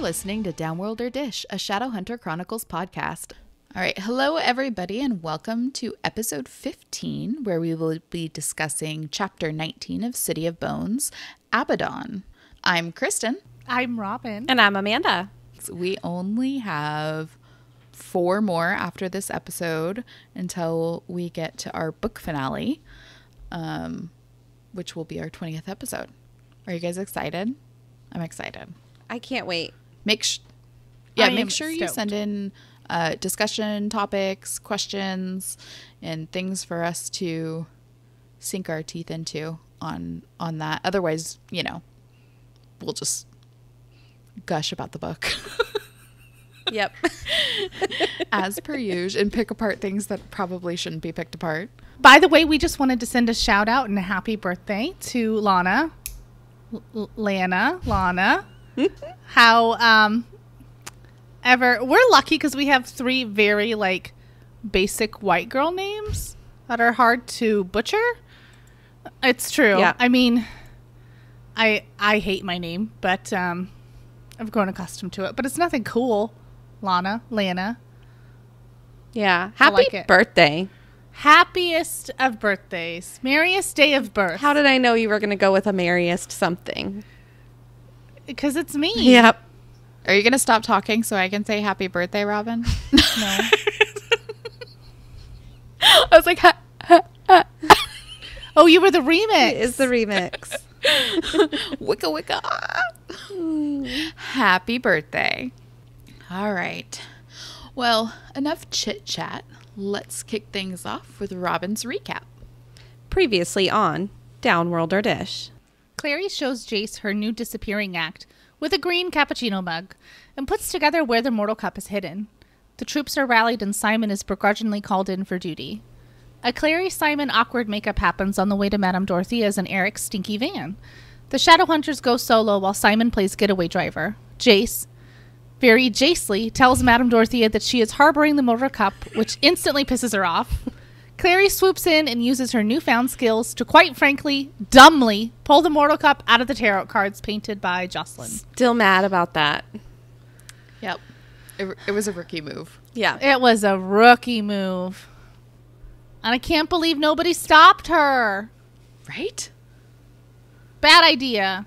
listening to Downworld or Dish, a Shadowhunter Chronicles podcast. All right, hello everybody and welcome to episode 15, where we will be discussing chapter 19 of City of Bones, Abaddon. I'm Kristen. I'm Robin. And I'm Amanda. We only have 4 more after this episode until we get to our book finale, which will be our 20th episode. Are you guys excited? I'm excited. I can't wait. Make sure you send in discussion topics, questions, and things for us to sink our teeth into on that. Otherwise, we'll just gush about the book. Yep. As per usual, and pick apart things that probably shouldn't be picked apart. By the way, we just wanted to send a shout out and a happy birthday to Lana. Lana. How we're lucky because we have 3 very basic white girl names that are hard to butcher. It's true. Yeah. I mean, I hate my name, but I've grown accustomed to it. But it's nothing cool. Lana. Yeah. I like it. Birthday. Happiest of birthdays. Merriest day of birth. How did I know you were going to go with a merriest something? Because it's me. Yep. Are you going to stop talking so I can say happy birthday, Robin? No. I was like, Oh, you were the remix. It is the remix. Wicca. Happy birthday. All right. Well, enough chit chat. Let's kick things off with Robin's recap. Previously on Downworld or Dish. Clary shows Jace her new disappearing act with a green cappuccino mug and puts together where the Mortal Cup is hidden. The troops are rallied and Simon is begrudgingly called in for duty. A Clary-Simon awkward makeup happens on the way to Madame Dorothea's in Eric's stinky van. The Shadowhunters go solo while Simon plays getaway driver. Jace, very Jacely, tells Madame Dorothea that she is harboring the Mortal Cup, which instantly pisses her off. Clary swoops in and uses her newfound skills to, quite frankly, dumbly pull the Mortal Cup out of the tarot cards painted by Jocelyn. Still mad about that. Yep. It was a rookie move. Yeah. It was a rookie move. And I can't believe nobody stopped her. Right? Bad idea.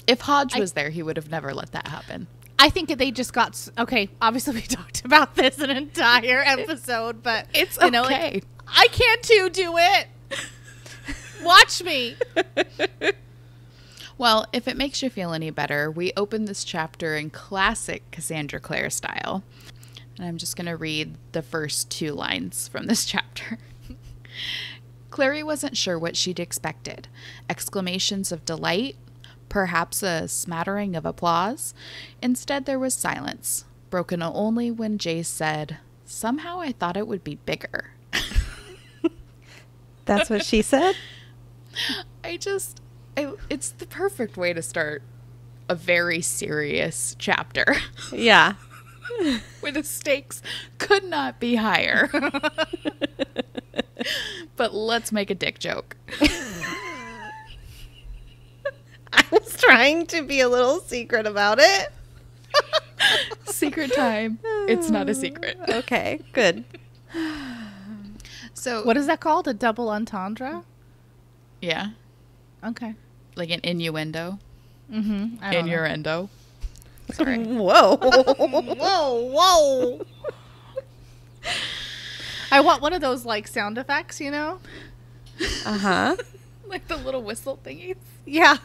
If Hodge was there, he would have never let that happen. I think they just got... Okay, obviously we talked about this an entire episode, but... It's you know, okay. I can't too do it. Watch me. Well, if it makes you feel any better, we open this chapter in classic Cassandra Clare style. And I'm just going to read the first 2 lines from this chapter. Clary wasn't sure what she'd expected. Exclamations of delight, perhaps a smattering of applause. Instead, there was silence, broken only when Jace said, "Somehow I thought it would be bigger." That's what she said? It's the perfect way to start a very serious chapter. Yeah. Where the stakes could not be higher. But let's make a dick joke. I was trying to be a little secret about it. Secret time. It's not a secret. Okay, good. So What is that called? A double entendre? yeah, Okay. like an innuendo. Mm-hmm. Innuendo. Sorry. Whoa. Whoa. I want one of those sound effects, Uh-huh. Like the little whistle thingies. Yeah.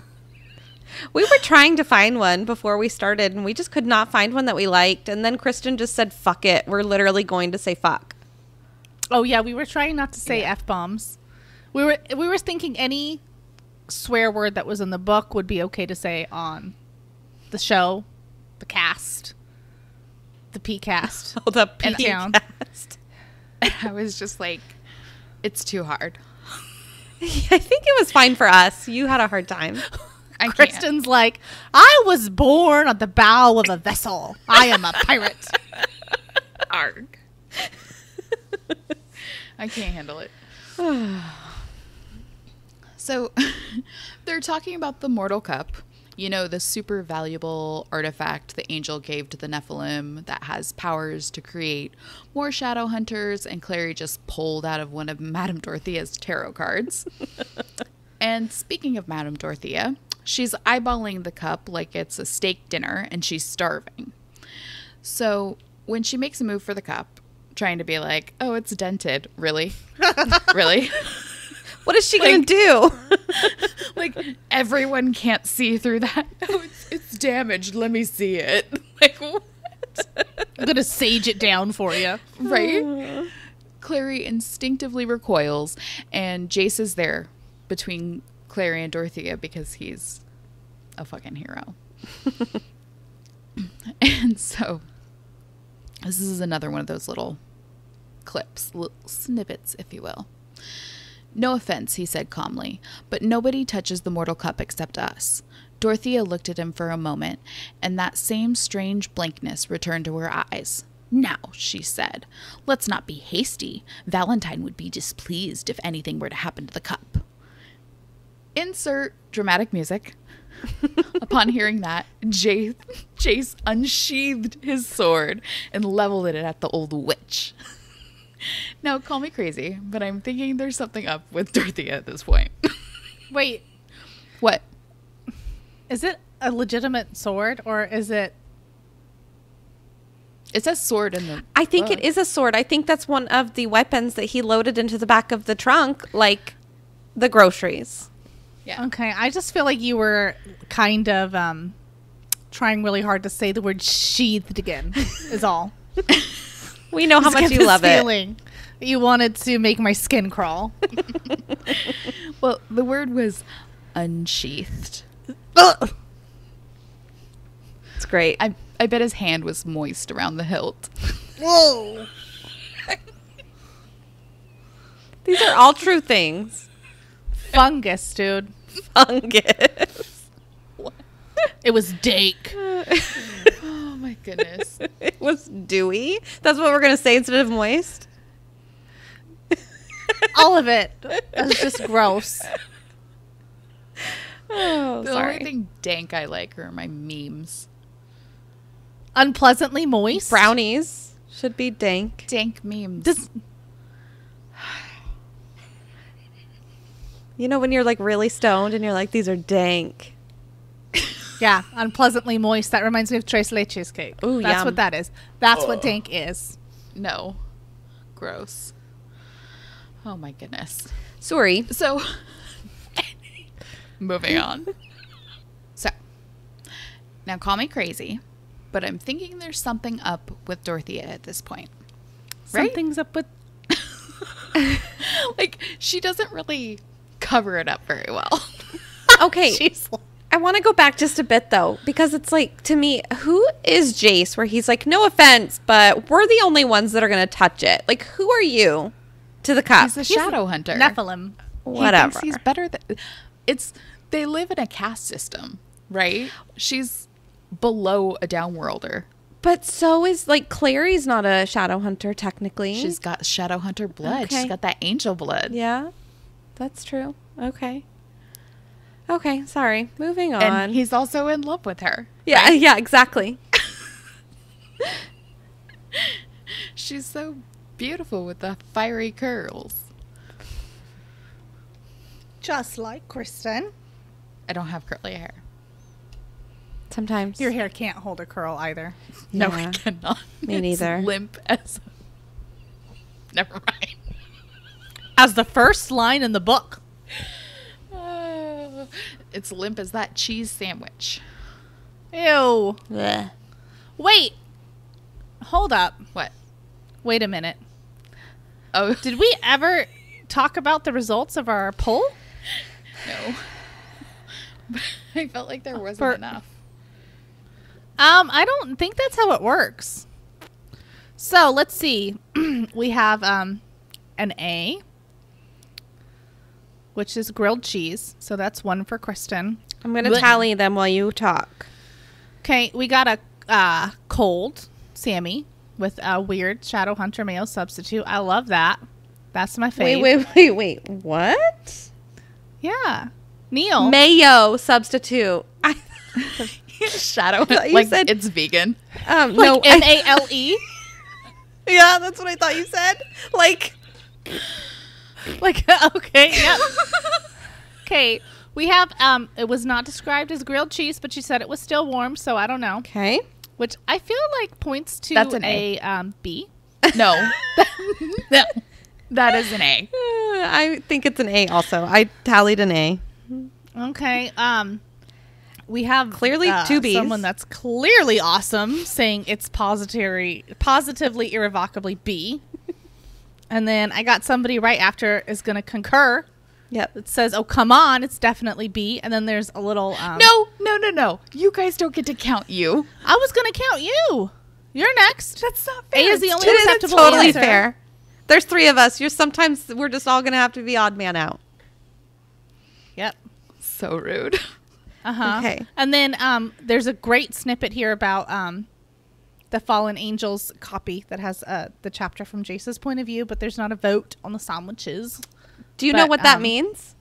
We were trying to find one before we started, and we just could not find one that we liked. And then Kristen just said, fuck it. We're literally going to say fuck. Oh yeah, we were trying not to say F-bombs. We were thinking any swear word that was in the book would be okay to say on the show, the cast, the P-cast. Oh, the And town. P-cast. I was just like, it's too hard. I think it was fine for us. You had a hard time. I can't. Kristen's like, I was born on the bow of a vessel. I am a pirate. Arg. I can't handle it. So they're talking about the Mortal Cup, You know, the super valuable artifact the angel gave to the Nephilim that has powers to create more shadow hunters, and Clary just pulled out of one of Madame Dorothea's tarot cards. And speaking of Madame Dorothea, she's eyeballing the cup like it's a steak dinner, and she's starving. So when she makes a move for the cup, trying to be like, oh, it's dented. Really? Really? What is she going to do? Like, everyone can't see through that. Oh, it's damaged. Let me see it. Like, what? I'm going to sage it down for you. Right? Clary instinctively recoils, and Jace is there between Clary and Dorothea because he's a fucking hero. And so, this is another one of those little clips, little snippets, if you will. No offense, he said calmly, but nobody touches the mortal cup except us. Dorothea looked at him for a moment, and that same strange blankness returned to her eyes. Now, she said, let's not be hasty. Valentine would be displeased if anything were to happen to the cup. Insert dramatic music. Upon hearing that, Jace unsheathed his sword and leveled it at the old witch. Now, call me crazy, but I'm thinking there's something up with Dorothea at this point. Wait, What? is it a legitimate sword or is it? It says sword in the I think book. it is a sword. I think that's one of the weapons that he loaded into the back of the trunk, like the groceries. Yeah. Okay, I just feel like you were kind of trying really hard to say the word sheathed again, is all. We know how Just much get you this love it. feeling that you wanted to make my skin crawl. Well, the word was unsheathed. Ugh. It's great. I bet his hand was moist around the hilt. Whoa! These are all true things. Fungus, dude. Fungus. It was dank. Oh my goodness. It was dewy. That's what we're going to say instead of moist. All of it. It was just gross. Oh, The sorry. only thing dank I like are my memes. Unpleasantly moist. Brownies should be dank. Dank memes. This, You know when you're like really stoned and you're like, these are dank. yeah, unpleasantly moist. That reminds me of Tres Leches cake. Ooh, That's yum. what that is. That's what dank is. No. Gross. Oh my goodness. Sorry. So, moving on. So, now call me crazy, but I'm thinking there's something up with Dorothea at this point. Right? Something's up with. Like, she doesn't really cover it up very well. Okay. She's like, I want to go back just a bit though, because it's like, to me, who is Jace where he's like, no offense, but we're the only ones that are going to touch it. Like, who are you to the cup? He's a shadow hunter. Nephilim. Whatever. He thinks he's better than... They live in a caste system, right? She's below a downworlder. But so is, like, Clary's not a shadow hunter, technically. She's got shadow hunter blood. Okay. She's got that angel blood. Yeah, that's true. Okay. Okay, sorry. Moving on. And he's also in love with her. yeah, yeah, exactly. She's so beautiful with the fiery curls. Just like Kristen. I don't have curly hair. Sometimes. Your hair can't hold a curl either. No, Yeah. I cannot. Me It's neither. limp as... Never mind. As the first line in the book. It's limp as that cheese sandwich. Ew. Blech. Wait. Hold up. What? Wait a minute. Oh, Did we ever talk about the results of our poll? no. I felt like there wasn't For- enough. I don't think that's how it works. So let's see. We have an A, which is grilled cheese. So that's one for Kristen. I'm going to Blech. tally them while you talk. Okay, we got a cold Sammy with a weird Shadow Hunter mayo substitute. I love that. That's my fave. Wait. What? Yeah. Neil. Mayo substitute. Shadow. You Like said- it's vegan. No, Like Nale. yeah, that's what I thought you said. Like, Like, okay, yep. Okay, we have, it was not described as grilled cheese, but she said it was still warm, so I don't know. okay. Which I feel like points to That's an a B. No. No. That is an A. I think it's an A also. I tallied an A. Okay, we have Clearly two Bs. someone that's clearly awesome saying it's positively, irrevocably B. And then I got somebody right after is going to concur. Yep. It says, oh, come on, it's definitely B. And then there's a little... No. You guys don't get to count you. I was going to count you. You're next. That's not A fair. is the only It is acceptable totally answer. fair. There's three of us. Sometimes we're just all going to have to be odd man out. Yep. So rude. Uh-huh. Okay. And then there's a great snippet here about the Fallen Angels copy that has the chapter from Jace's point of view, but there's not a vote on the sandwiches. Do you know But, what that means?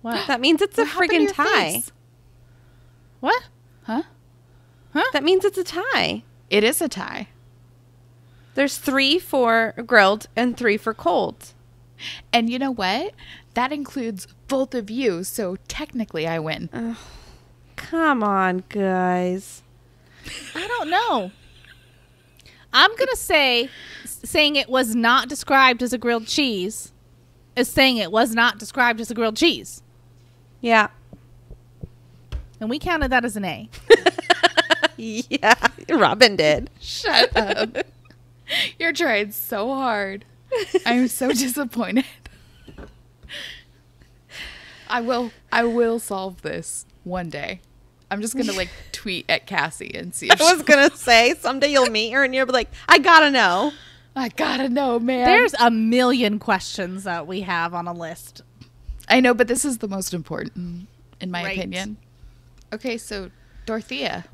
What? That means it's a What happened to friggin' your tie. face? What? Huh? That means it's a tie. It is a tie. There's 3 for grilled and 3 for cold. And you know what? That includes both of you, so technically I win. Come on, guys. I don't know. I'm going to say saying it was not described as a grilled cheese is saying it was not described as a grilled cheese. Yeah. And we counted that as an A. Yeah. Robin did. Shut up. You're trying so hard. I'm so disappointed. I will solve this one day. I'm just gonna like tweet at Cassie and see if I was going to say, someday you'll meet her and you'll be like, I got to know. I gotta know, man. There's a million questions that we have on a list. I know, but this is the most important, in my Right. opinion. Okay, so Dorothea.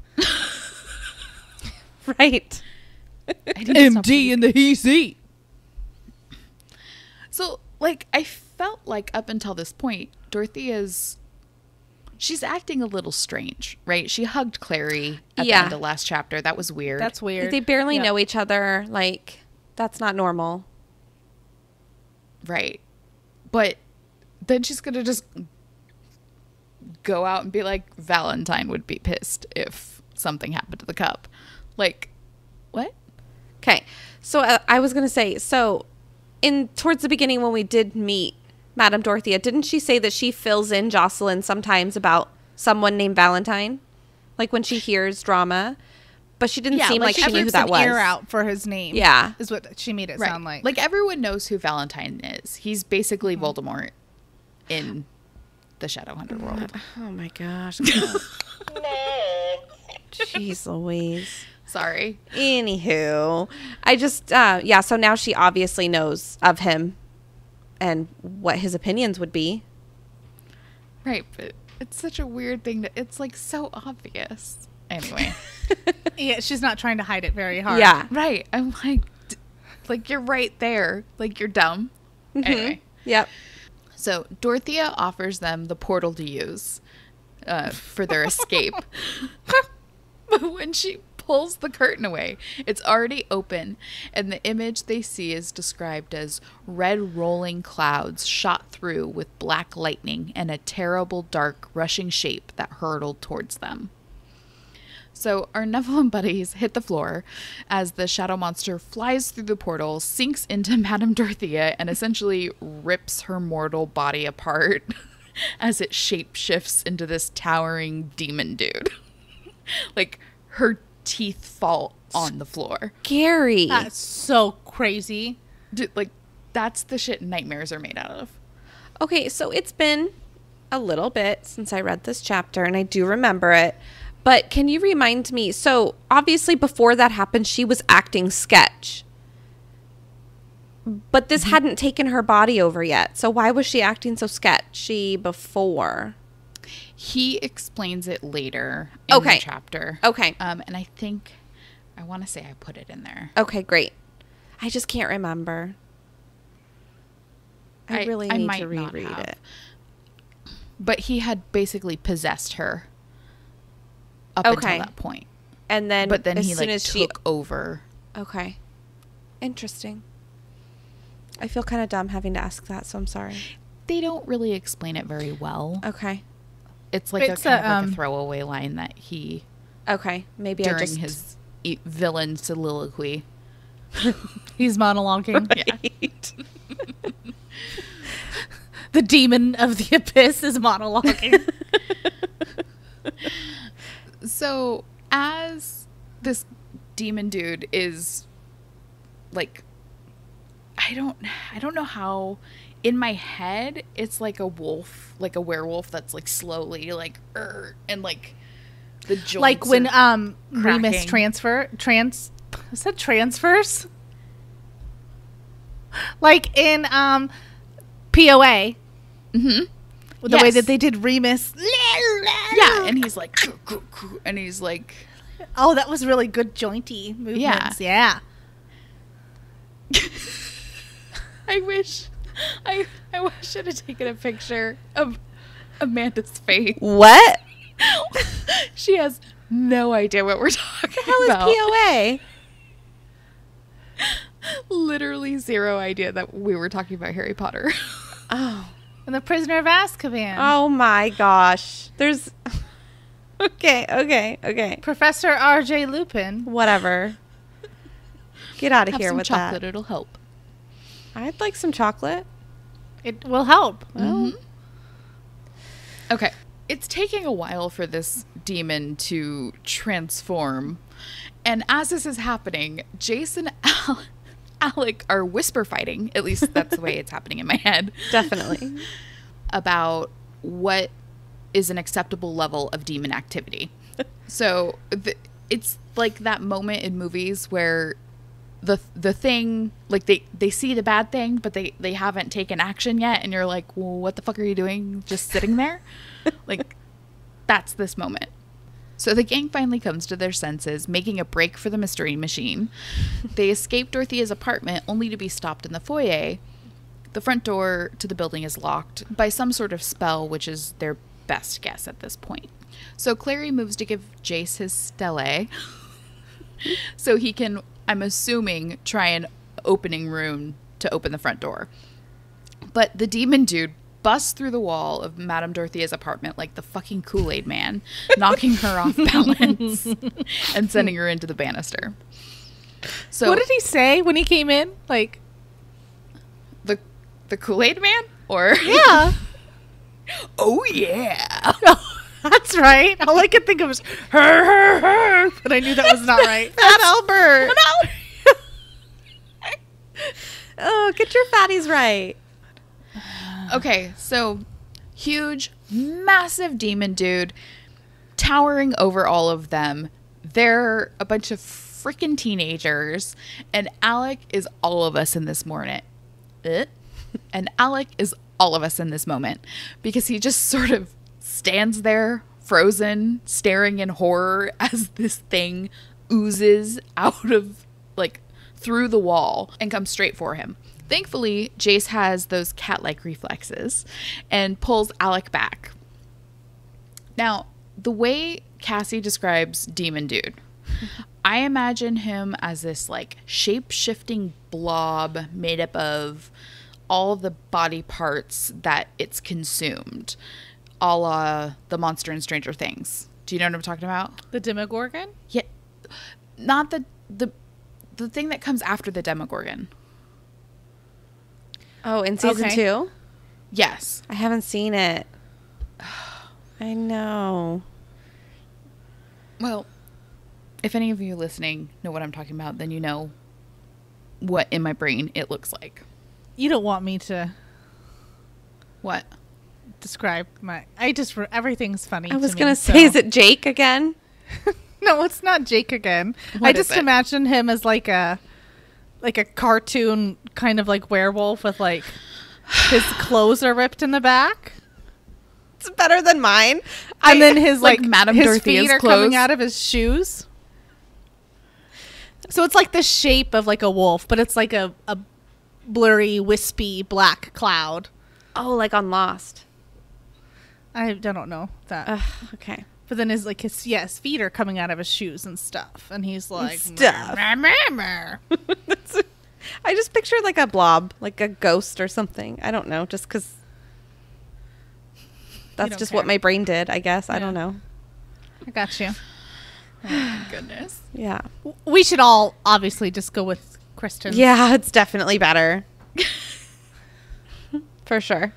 Right. I need to stop in the HC. So, like, I felt like up until this point, she's acting a little strange, right? She hugged Clary at the Yeah. end of last chapter. That was weird. That's weird. They barely Yep. know each other. Like, that's not normal. right. But then she's going to just go out and be like, Valentine would be pissed if something happened to the cup. Like, what? Okay. So I was going to say, so towards the beginning when we did meet Madame Dorothea, didn't she say that she fills in Jocelyn sometimes about someone named Valentine? Like when she hears drama, but she didn't seem like she knew who keeps that an was. ear out for his name. Yeah. Is what she made it Right. sound like. Like, everyone knows who Valentine is. He's basically Voldemort in the Shadowhunter world. Oh my gosh. Jeez Louise. Sorry. Anywho, I just, yeah, so now she obviously knows of him and what his opinions would be. Right, but it's such a weird thing that it's like so obvious. Anyway. Yeah, she's not trying to hide it very hard. Yeah. Right. I'm like, you're right there. Like, you're dumb. Anyway. Yep. So Dorothea offers them the portal to use for their escape. But when she pulls the curtain away, it's already open, and the image they see is described as red rolling clouds shot through with black lightning and a terrible dark rushing shape that hurtled towards them. So our Nephilim buddies hit the floor as the shadow monster flies through the portal, sinks into Madame Dorothea, and essentially rips her mortal body apart as it shapeshifts into this towering demon dude. Like, her teeth fall on the floor. Gary. That's so crazy. Dude, like, that's the shit nightmares are made out of. Okay, so it's been a little bit since I read this chapter, and I do remember it. But can you remind me? So obviously before that happened, she was acting sketch. But this hadn't taken her body over yet. So why was she acting so sketchy before? He explains it later in the chapter. Okay. And I think, I want to say I put it in there. Okay, great. I just can't remember. I really need might to not reread have. it. But he had basically possessed her up Okay. until that point. And then, But then as he soon like as took over. Okay. Interesting. I feel kind of dumb having to ask that, so I'm sorry. They don't really explain it very well. Okay. It's like It's a kind of like a throwaway line that he Okay. Maybe I during just his villain soliloquy. He's monologuing. Right. The demon of the abyss is monologuing. So as this demon dude is like, I don't know how, in my head it's like a wolf, like a werewolf that's like slowly like and like the joints Like when are Remus cracking. transfers? Like in POA. Mhm. The way Yes. that they did Remus. Yeah, and he's like and he's like, Oh, that was really good jointy movements. Yeah. I wish I should have taken a picture of Amanda's face. What? She has no idea what we're talking Hell is about. POA? Literally zero idea that we were talking about Harry Potter. Oh. And the Prisoner of Azkaban. Oh my gosh. There's. Okay. Professor R.J. Lupin. Whatever. Get out of Have here some with chocolate, that. it'll help. I'd like some chocolate. It will help. Mhm. Okay. It's taking a while for this demon to transform. And as this is happening, Jason and Alec are whisper fighting. At least that's the way it's happening in my head. Definitely. About what is an acceptable level of demon activity. So it's like that moment in movies where the thing, like they see the bad thing, but they haven't taken action yet, and you're like, well, what the fuck are you doing just sitting there? Like, that's this moment. So the gang finally comes to their senses, making a break for the mystery machine. They escape Dorothea's apartment only to be stopped in the foyer. The front door to the building is locked by some sort of spell, which is their best guess at this point. So Clary moves to give Jace his stele so he can, I'm assuming, try an opening rune to open the front door. But the demon dude busts through the wall of Madame Dorothea's apartment like the fucking Kool-Aid man, knocking her off balance and sending her into the banister. So What did he say when he came in? Like, the Kool-Aid man? Or yeah. oh yeah. That's right. All I could think of was her, but I knew that was not right. Fat Albert. Oh, get your fatties right. Okay, so huge, massive demon dude towering over all of them. They're a bunch of freaking teenagers, and Alec is all of us in this moment. And Alec is all of us in this moment because he just sort of stands there frozen, staring in horror as this thing oozes out of, like, through the wall and comes straight for him. Thankfully, Jace has those cat-like reflexes and pulls Alec back. Now, the way Cassie describes Demon Dude, I imagine him as this, like, shape-shifting blob made up of all the body parts that it's consumed, a la the monster in Stranger Things. Do you know what I'm talking about? The Demogorgon? Yeah, not the thing that comes after the Demogorgon. Oh, in season Okay. 2? Yes. I haven't seen it. I know. Well, if any of you listening know what I'm talking about, then you know what in my brain it looks like. You don't want me to What? describe my... everything's funny I was to going me, to say, so- is it Jake again? No, it's not Jake again. What I is just it? imagine him as like a cartoon kind of like werewolf with like his clothes are ripped in the back. It's better than mine. And then his like like Madame his Dorothea's feet are clothes. coming out of his shoes. So it's like the shape of like a wolf, but it's like a blurry, wispy black cloud. Oh, like on Lost. I don't know that. Okay. But then his feet are coming out of his shoes and stuff, and he's like, Stuff. "Mer, mer, mer." I just pictured like a blob, like a ghost or something. I don't know, just because that's don't just care. what my brain did, I guess. I Yeah. don't know. I got you. Oh my goodness. Yeah. We should all obviously just go with Kristen. Yeah, it's definitely better. For sure.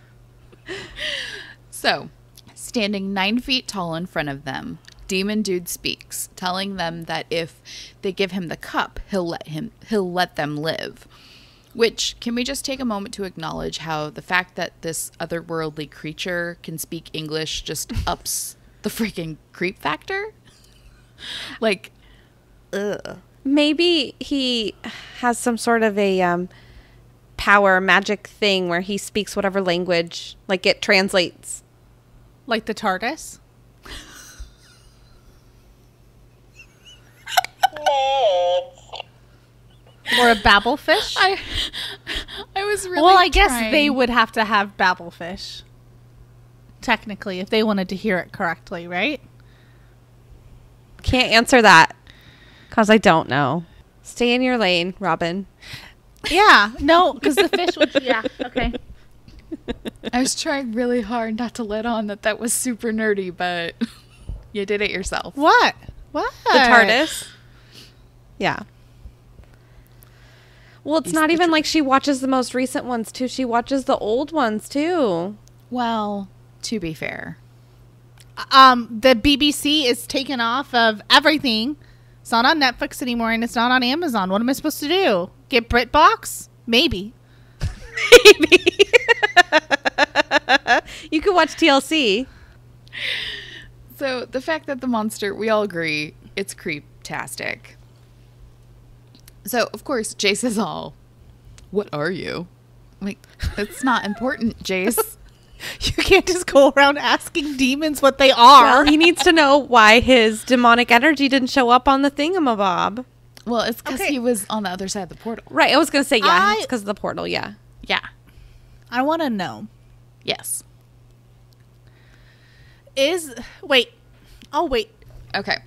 So, standing 9 feet tall in front of them, Demon Dude speaks, telling them that if they give him the cup, he'll let them live. Which, can we just take a moment to acknowledge how the fact that this otherworldly creature can speak English just ups the freaking creep factor? Like, ugh. Maybe he has some sort of a power magic thing where he speaks whatever language, like it translates. Like the TARDIS? Or a babblefish? I was really Well, I guess trying. they would have to have babblefish. Technically, if they wanted to hear it correctly, right? Can't answer that because I don't know. Stay in your lane, Robin. Yeah. No, because the fish would... Yeah, okay. I was trying really hard not to let on that was super nerdy, but you did it yourself. What? What? The TARDIS. Yeah. Well, it's not even like she watches the most recent ones, too. She watches the old ones, too. Well, to be fair. The BBC is taken off of everything. It's not on Netflix anymore, and it's not on Amazon. What am I supposed to do? Get BritBox? Maybe. Maybe. You could watch TLC. So, the fact that the monster, we all agree, it's creep-tastic. So, of course, Jace is all, what are you? Like, it's not important, Jace. You can't just go around asking demons what they are. Well, he needs to know why his demonic energy didn't show up on the thingamabob. Well, it's because Okay. he was on the other side of the portal. Right. I was going to say, yeah, I- it's because of the portal. Yeah. Yeah. I want to know. Yes. Wait. Oh, wait. Okay.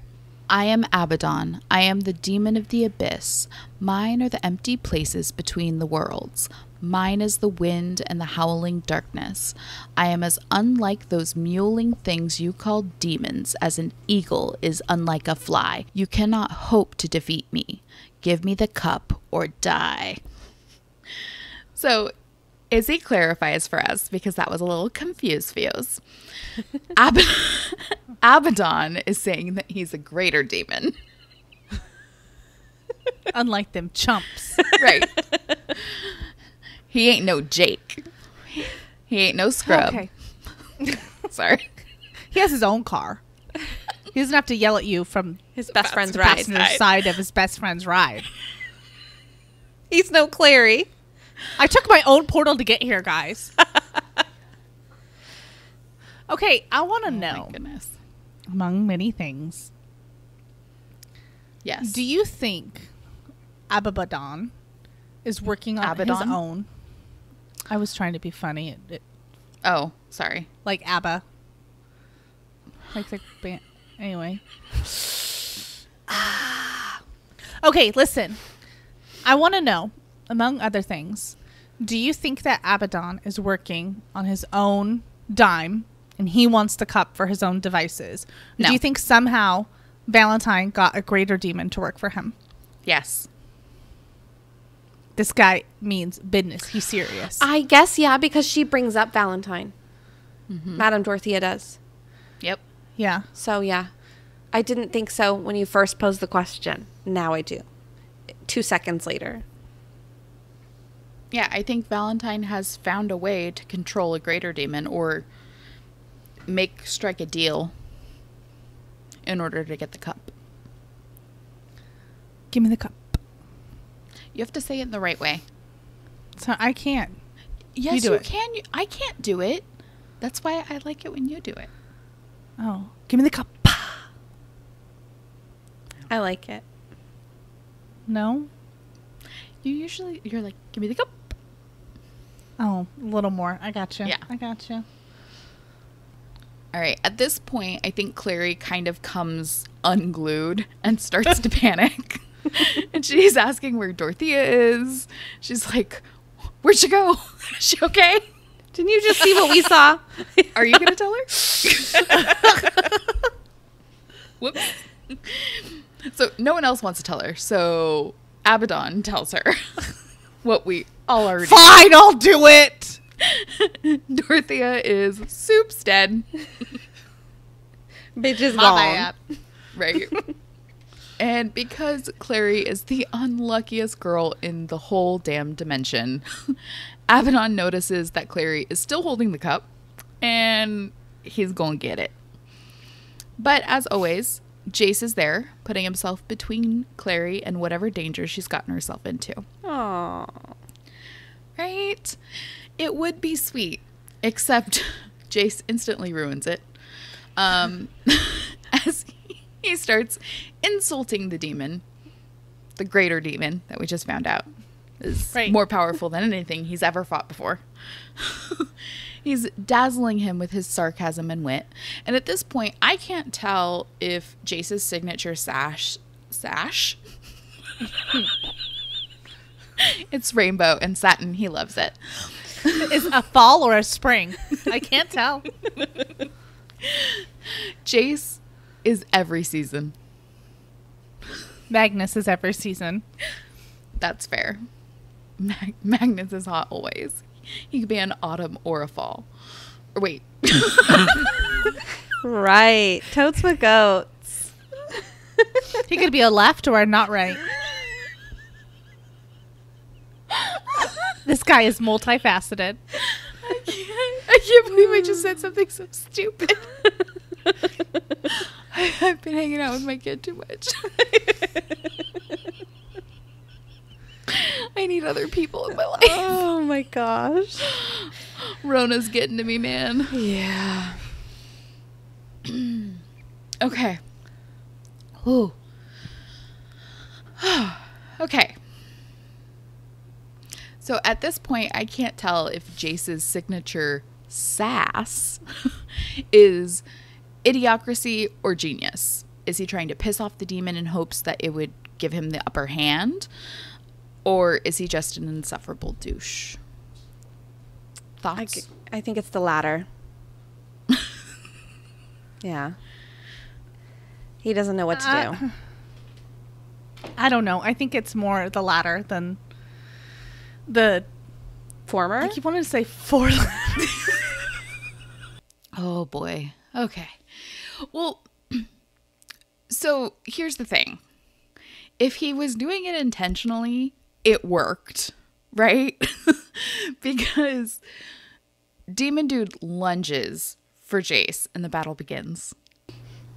I am Abaddon. I am the demon of the abyss. Mine are the empty places between the worlds. Mine is the wind and the howling darkness. I am as unlike those mewling things you call demons as an eagle is unlike a fly. You cannot hope to defeat me. Give me the cup or die. So, Izzy clarifies for us because that was a little confused, Fios. Abaddon is saying that he's a greater demon. Unlike them chumps. Right. He ain't no Jake. He ain't no scrub. Okay. Sorry. He has his own car. He doesn't have to yell at you from His best friend's the ride. passenger side of his best friend's ride. He's no Clary. I took my own portal to get here, guys. Okay, I want to know, My goodness. among many things, Yes. do you think Abaddon is working on his Abaddon? own? I was trying to be funny. Oh, sorry. Like ABBA. Like the band. Anyway. Okay, listen. I want to know, among other things, do you think that Abaddon is working on his own dime and he wants the cup for his own devices? Or No. do you think somehow Valentine got a greater demon to work for him? Yes. This guy means business. He's serious. I guess, yeah, because she brings up Valentine. Madame Dorothea does. Yep. Yeah. So, yeah. I didn't think so when you first posed the question. Now I do. 2 seconds later. Yeah, I think Valentine has found a way to control a greater demon or strike a deal in order to get the cup. Give me the cup. You have to say it in the right way. So I can't. Yes, do you it. can. I can't do it. That's why I like it when you do it. Oh, give me the cup. I like it. No? You're like, give me the cup. Oh, a little more. I got you. Yeah. I got you. All right. At this point, I think Clary kind of comes unglued and starts to panic. And she's asking where Dorothea is. She's like, where'd she go? Is she okay? Didn't you just see what we saw? Are you going to tell her? Whoops. So no one else wants to tell her. So Abaddon tells her what we all already know. Fine, I'll do it. Dorothea is soup's dead. Bitch is My gone. bad. Right. And because Clary is the unluckiest girl in the whole damn dimension, Abaddon notices that Clary is still holding the cup, and he's gonna get it. But as always, Jace is there, putting himself between Clary and whatever danger she's gotten herself into. Aww. Right? It would be sweet, except Jace instantly ruins it. As he starts insulting the demon, the greater demon that we just found out is Right. more powerful than anything he's ever fought before. He's dazzling him with his sarcasm and wit. And at this point, I can't tell if Jace's signature sash? It's rainbow and satin. He loves it. Is a fall or a spring? I can't tell. Jace is every season. Magnus is every season. That's fair. Magnus is hot always. He could be an autumn or a fall. Or wait. Right. Totes with goats. He could be a left or a not right. This guy is multifaceted. I can't believe I just said something so stupid. I've been hanging out with my kid too much. I need other people in my life. Oh my gosh. Rona's getting to me, man. Yeah. Okay. Ooh. Okay. So at this point, I can't tell if Jace's signature sass is idiocracy or genius. Is he trying to piss off the demon in hopes that it would give him the upper hand? Or is he just an insufferable douche? Thoughts? I think it's the latter. Yeah. He doesn't know what to do. I don't know. I think it's more the latter than the Former? I keep wanting to say for. Oh boy. Okay. Well, so here's the thing. If he was doing it intentionally, it worked, right? Because Demon Dude lunges for Jace and the battle begins.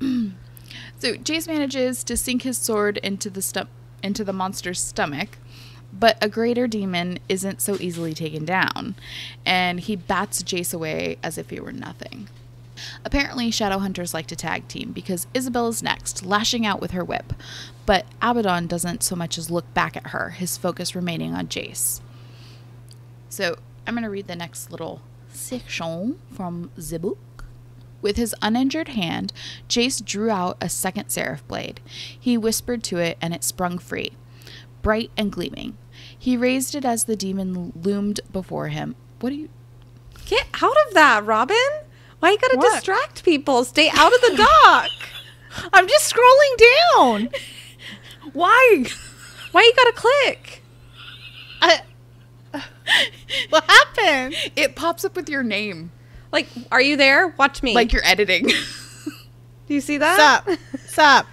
So Jace manages to sink his sword into the monster's stomach, but a greater demon isn't so easily taken down, and he bats Jace away as if he were nothing. Apparently, Shadowhunters like to tag team because Isabel is next, lashing out with her whip, but Abaddon doesn't so much as look back at her, his focus remaining on Jace. So I'm going to read the next little section from the book. With his uninjured hand, Jace drew out a second seraph blade. He whispered to it, and it sprung free, bright and gleaming. He raised it as the demon loomed before him. What are you... Get out of that, Robin. Why you gotta What? distract people? Stay out of the dock. I'm just scrolling down. Why? Why you gotta click? What happened? It pops up with your name, Like, are you there? Watch me. like you're editing. do you see that? Sup.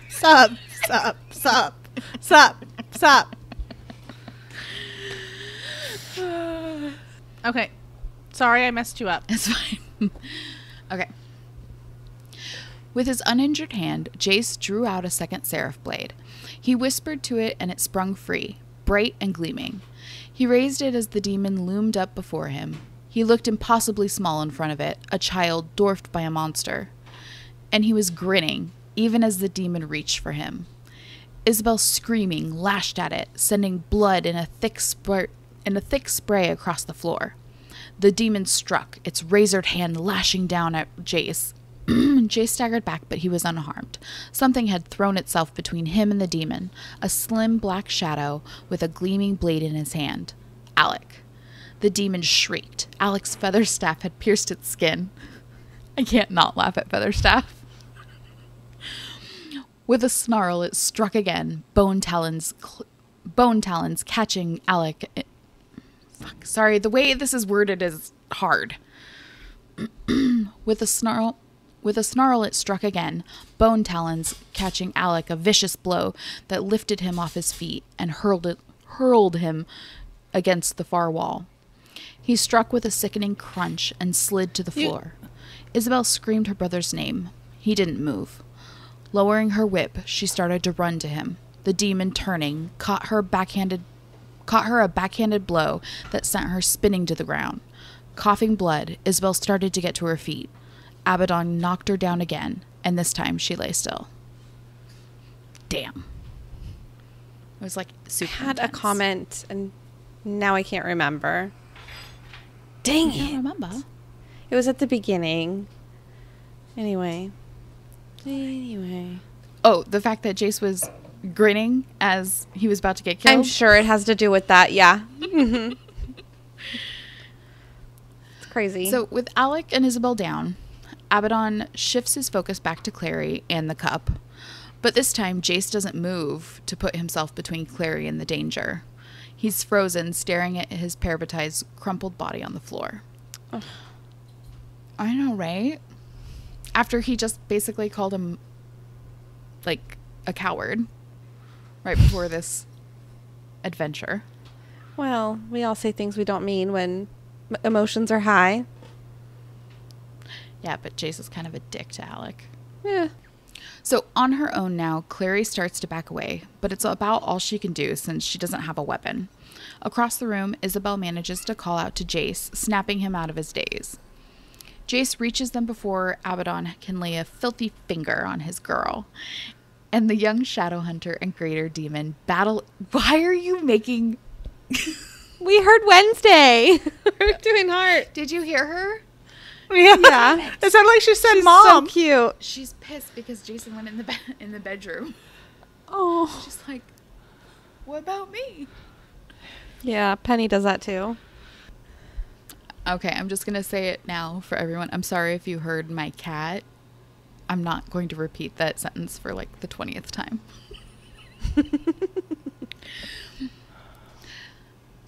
Okay. Sorry I messed you up. It's fine. Okay. With his uninjured hand, Jace drew out a second seraph blade. He whispered to it, and it sprung free, bright and gleaming. He raised it as the demon loomed up before him. He looked impossibly small in front of it, a child dwarfed by a monster. And he was grinning, even as the demon reached for him. Isabel, screaming, lashed at it, sending blood in a thick spray across the floor. The demon struck, its razored hand lashing down at Jace. Jace staggered back, but he was unharmed. Something had thrown itself between him and the demon, a slim black shadow with a gleaming blade in his hand. Alec. The demon shrieked. Alec's feather staff had pierced its skin. I can't not laugh at feather staff. With a snarl, it struck again, bone talons catching Alec. Sorry, the way this is worded is hard. With a snarl, it struck again, bone talons catching Alec a vicious blow that lifted him off his feet and hurled him against the far wall. He struck with a sickening crunch and slid to the floor. Isabel screamed her brother's name. He didn't move. Lowering her whip, she started to run to him. The demon, turning, caught her a backhanded blow that sent her spinning to the ground. Coughing blood, Isabel started to get to her feet. Abaddon knocked her down again, and this time she lay still. Damn. It was like super Had intense. a comment, and now I can't remember. Dang I can't it. remember. It was at the beginning. Anyway. Oh, the fact that Jace was grinning as he was about to get killed? I'm sure it has to do with that, yeah. It's crazy. So with Alec and Isabel down, Abaddon shifts his focus back to Clary and the cup. But this time, Jace doesn't move to put himself between Clary and the danger. He's frozen, staring at his parabatized, crumpled body on the floor. Ugh. I know, right? After he just basically called him, like, a coward right before this adventure. Well, we all say things we don't mean when emotions are high. Yeah, but Jace is kind of a dick to Alec. Yeah. So on her own now, Clary starts to back away, but it's about all she can do since she doesn't have a weapon. Across the room, Isabel manages to call out to Jace, snapping him out of his daze. Jace reaches them before Abaddon can lay a filthy finger on his girl. And the young shadow hunter and greater demon battle. Why are you making... We heard Wednesday. We're doing heart. Did you hear her? Yeah. It sounded like she said She's mom. so cute. She's pissed because Jason went in the bedroom. Oh. She's like, what about me? Yeah, Penny does that too. Okay, I'm just going to say it now for everyone. I'm sorry if you heard my cat. I'm not going to repeat that sentence for like the 20th time.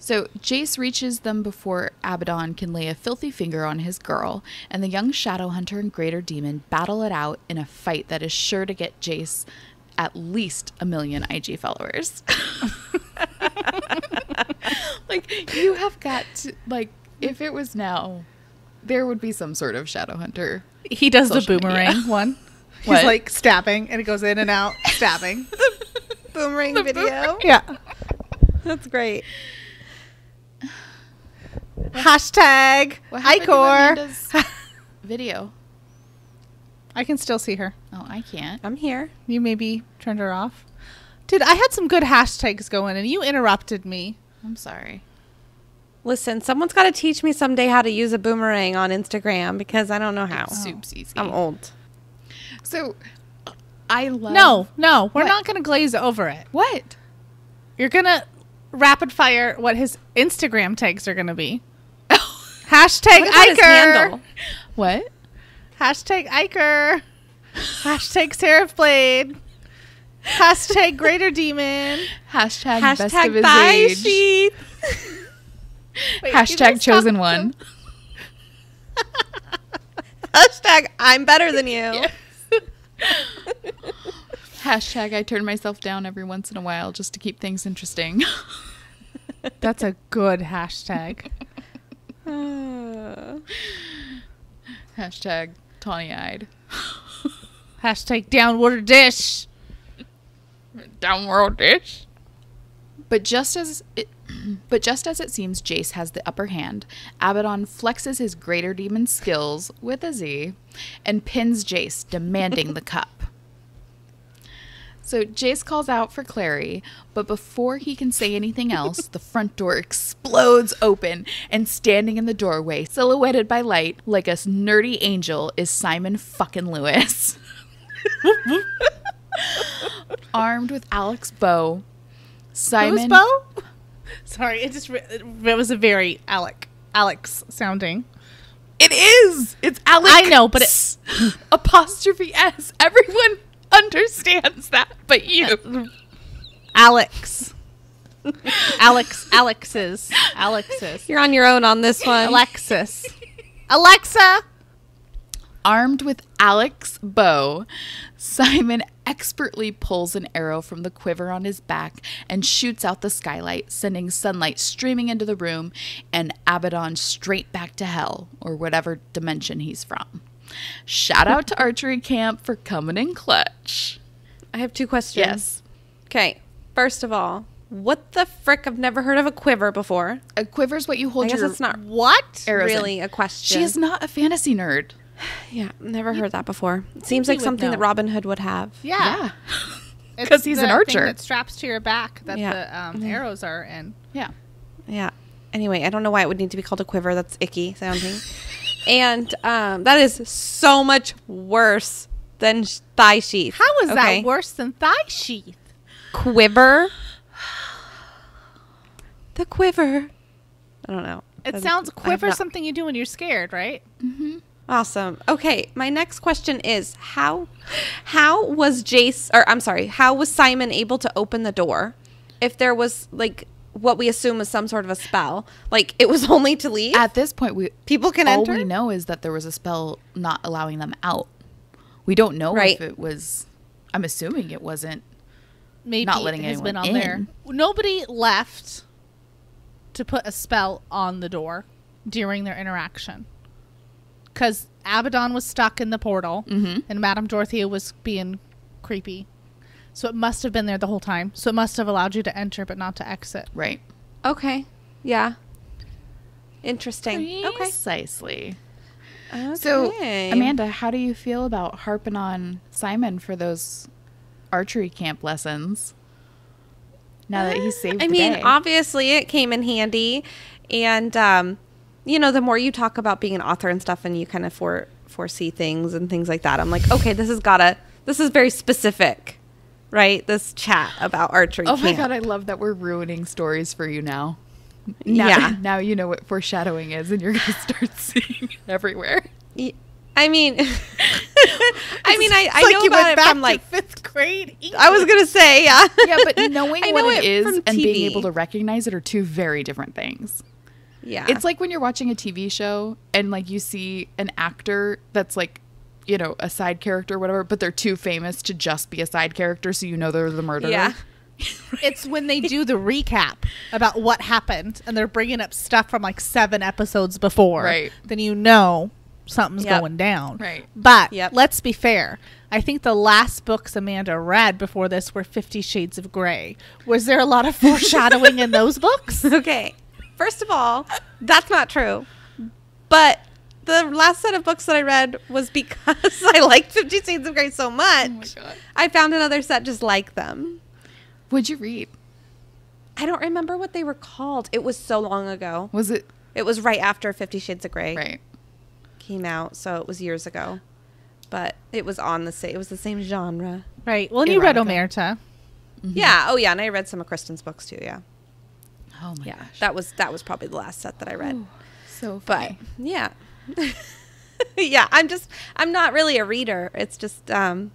So Jace reaches them before Abaddon can lay a filthy finger on his girl, and the young shadow hunter and greater demon battle it out in a fight that is sure to get Jace at least 1 million IG followers. Like, you have got to, like, if it was now, there would be some sort of shadow hunter. He does the Social boomerang media. one. What? He's like stabbing, and it goes in and out, stabbing. Boomerang video. Yeah. That's great. Hashtag What happened to Icor. Amanda's video? I can still see her. Oh, I can't. I'm here. You maybe turned her off. Dude, I had some good hashtags going, and you interrupted me. I'm sorry. Listen, someone's got to teach me someday how to use a boomerang on Instagram because I don't know how. Soup's easy. I'm old. So, I love... No, we're What? not going to glaze over it. What? You're going to rapid fire what his Instagram tags are going to be. Hashtag What about his Iker. handle? What? Hashtag Iker. Hashtag Seraph Blade. Hashtag Greater Demon. Hashtag best of Hashtag his bye age. sheet. Wait, you Hashtag guys chosen stop- one. Hashtag I'm better than you. Hashtag I turn myself down every once in a while just to keep things interesting. That's a good hashtag. Hashtag tawny-eyed. Hashtag downward dish. Downworld dish. But just as it seems Jace has the upper hand, Abaddon flexes his greater demon skills with a Z and pins Jace, demanding the cup. So Jace calls out for Clary, but before he can say anything else, the front door explodes open, and standing in the doorway, silhouetted by light like a nerdy angel, is Simon fucking Lewis. Armed with Alec's bow, Simon... Whose bow? Sorry, it was a very Alex sounding. It is! It's Alex. I know, but it... Apostrophe S. Everyone understands that, but you. Alex's. You're on your own on this one. Alexis. Alexa! Armed with Alec's bow, Simon expertly pulls an arrow from the quiver on his back and shoots out the skylight, sending sunlight streaming into the room and Abaddon straight back to hell, or whatever dimension he's from. Shout out to Archery Camp for coming in clutch. I have 2 questions. Yes. Okay. First of all, what the frick? I've never heard of a quiver before. A quiver's what you hold I guess your it's not What? arrows really in. a question. She is not a fantasy nerd. Yeah, never heard that before. It seems he like would something know. that Robin Hood would have. Yeah. It's 'Cause he's an the archer. thing that straps to your back that Yeah. the arrows are in. Yeah. Yeah. Anyway, I don't know why it would need to be called a quiver. That's icky sounding. And that is so much worse than thigh sheath. How is Okay. that worse than thigh sheath? Quiver? The quiver. I don't know. It sounds I have quiver not- something you do when you're scared, right? Awesome. Okay, my next question is how was how was Simon able to open the door if there was like what we assume is some sort of a spell? Like it was only to leave? At this point, People can all enter? we know is that there was a spell not allowing them out. We don't know Right. if it was. I'm assuming it wasn't. Maybe Not letting it has been anyone on there. in. Nobody left to put a spell on the door during their interaction. Because Abaddon was stuck in the portal and Madame Dorothea was being creepy. So it must have been there the whole time. So it must have allowed you to enter but not to exit. Right. Okay. Yeah. Interesting. Precisely. Okay. So, Okay. Amanda, how do you feel about harping on Simon for those archery camp lessons? Now that he saved I the mean, day. obviously it came in handy. And, you know, the more you talk about being an author and stuff and you kind of foresee things and things like that, I'm like, okay, this is very specific, right? This chat about archery Oh my camp. god, I love that we're ruining stories for you now. Yeah. Now you know what foreshadowing is, and you're gonna start seeing it everywhere. I mean, I It's know you about went it back from like, to 5th grade. I was going to say, yeah. Yeah, but knowing I what know it is from and being TV. able to recognize it are two very different things. Yeah. It's like when you're watching a TV show and like you see an actor that's like, you know, a side character or whatever, but they're too famous to just be a side character, so you know they're the murderer. Yeah. It's when they do the recap about what happened and they're bringing up stuff from like 7 episodes before. Right. Then you know something's Yep. going down. Right. But Yep. let's be fair. I think the last books Amanda read before this were 50 Shades of Grey. Was there a lot of foreshadowing in those books? Okay. First of all, that's not true. But the last set of books that I read was because I liked 50 Shades of Grey so much. Oh my god. I found another set just like them. What'd you read? I don't remember what they were called. It was so long ago. Was it It was right after 50 Shades of Grey right? came out, so it was years ago. But it was it was the same genre. Right. Well, and you read Erotica. Omerta. Yeah. Oh, yeah. And I read some of Kristen's books too. Yeah. Oh my Yeah. gosh. That was probably the last set that I read. So But funny. yeah. Yeah. I'm not really a reader. It's just, I'm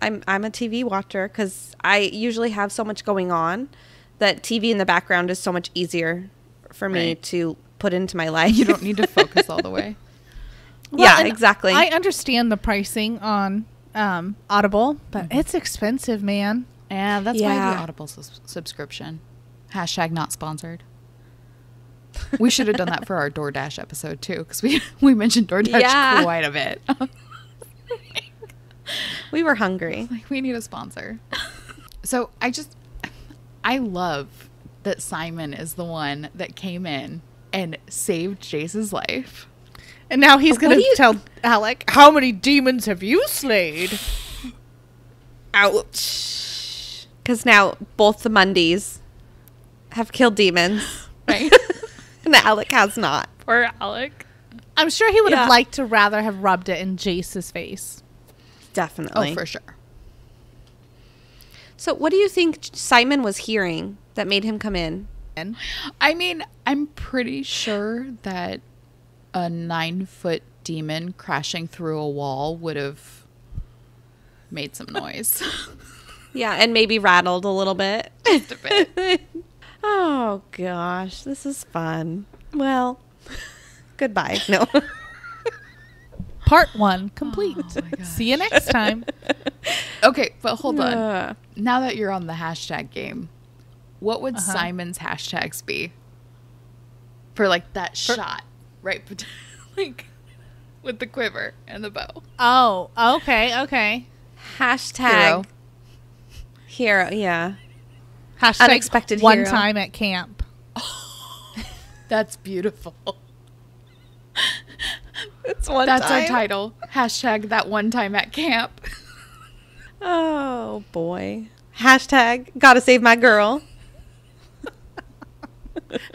a TV watcher because I usually have so much going on that TV in the background is so much easier for me Right. to put into my life. You don't need to focus all the way. Yeah, and exactly. I understand the pricing on Audible, but it's expensive, man. Yeah, that's why Yeah. the Audible subscription. # not sponsored. We should have done that for our DoorDash episode too, because we mentioned DoorDash Yeah. quite a bit. We were hungry. Like, we need a sponsor. So I love that Simon is the one that came in and saved Jace's life. And now he's going What do to you- tell Alec, how many demons have you slayed? Ouch. Because now both the Mundys have killed demons. Right? And Alec has not. Poor Alec. I'm sure he would Yeah. have liked to rather have rubbed it in Jace's face. Definitely. Oh, for sure. So what do you think Simon was hearing that made him come in? And I mean, I'm pretty sure that a 9-foot demon crashing through a wall would have made some noise. Yeah, and maybe rattled a little bit. Just a bit. Oh, gosh. This is fun. Well, goodbye. No. part 1 complete. Oh my gosh. See you next time. Okay, but hold on. Uh, Now that you're on the hashtag game, what would Simon's hashtags be for like that shot, right? Like with the quiver and the bow. Oh, okay. Hashtag hero. Yeah. Hashtag Unexpected one hero. time at camp. That's beautiful. It's one That's our title. Hashtag that one time at camp. Oh, boy. Hashtag gotta save my girl.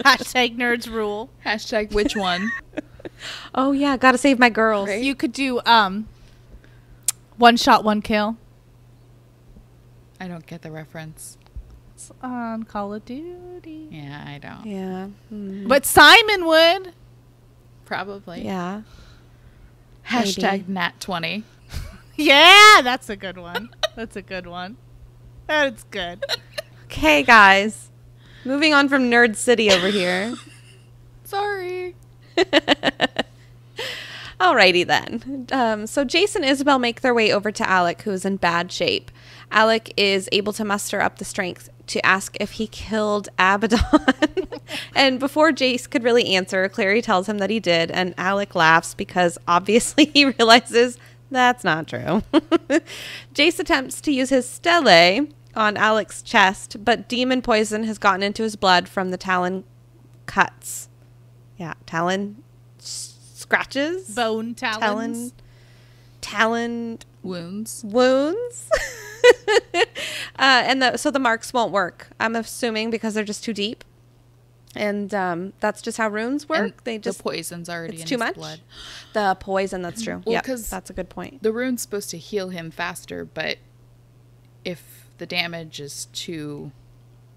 Hashtag nerds rule. Hashtag which one? Oh, yeah. Gotta save my girls. Right. You could do one shot, one kill. I don't get the reference. It's on Call of Duty. Yeah, I don't. Yeah. But Simon would. Probably. Yeah. Hashtag Maybe. Nat20. Yeah, that's a good one. That's a good one. That's good. Okay, guys. Moving on from Nerd City over here. Sorry. Alrighty then. So Jace and Isabel make their way over to Alec, who is in bad shape. Alec is able to muster up the strength to ask if he killed Abaddon. And before Jace could really answer, Clary tells him that he did, and Alec laughs because obviously he realizes that's not true. Jace attempts to use his stele on Alec's chest, but demon poison has gotten into his blood from the talon cuts. Yeah, talon scratches? Bone talons. Talon Wounds. wounds. So the marks won't work, I'm assuming, because they're just too deep. And that's just how runes work. And They just the poison's already it's in too his much. blood. The poison, that's true. Well, Yeah, 'cause that's a good point. The rune's supposed to heal him faster, but if the damage is too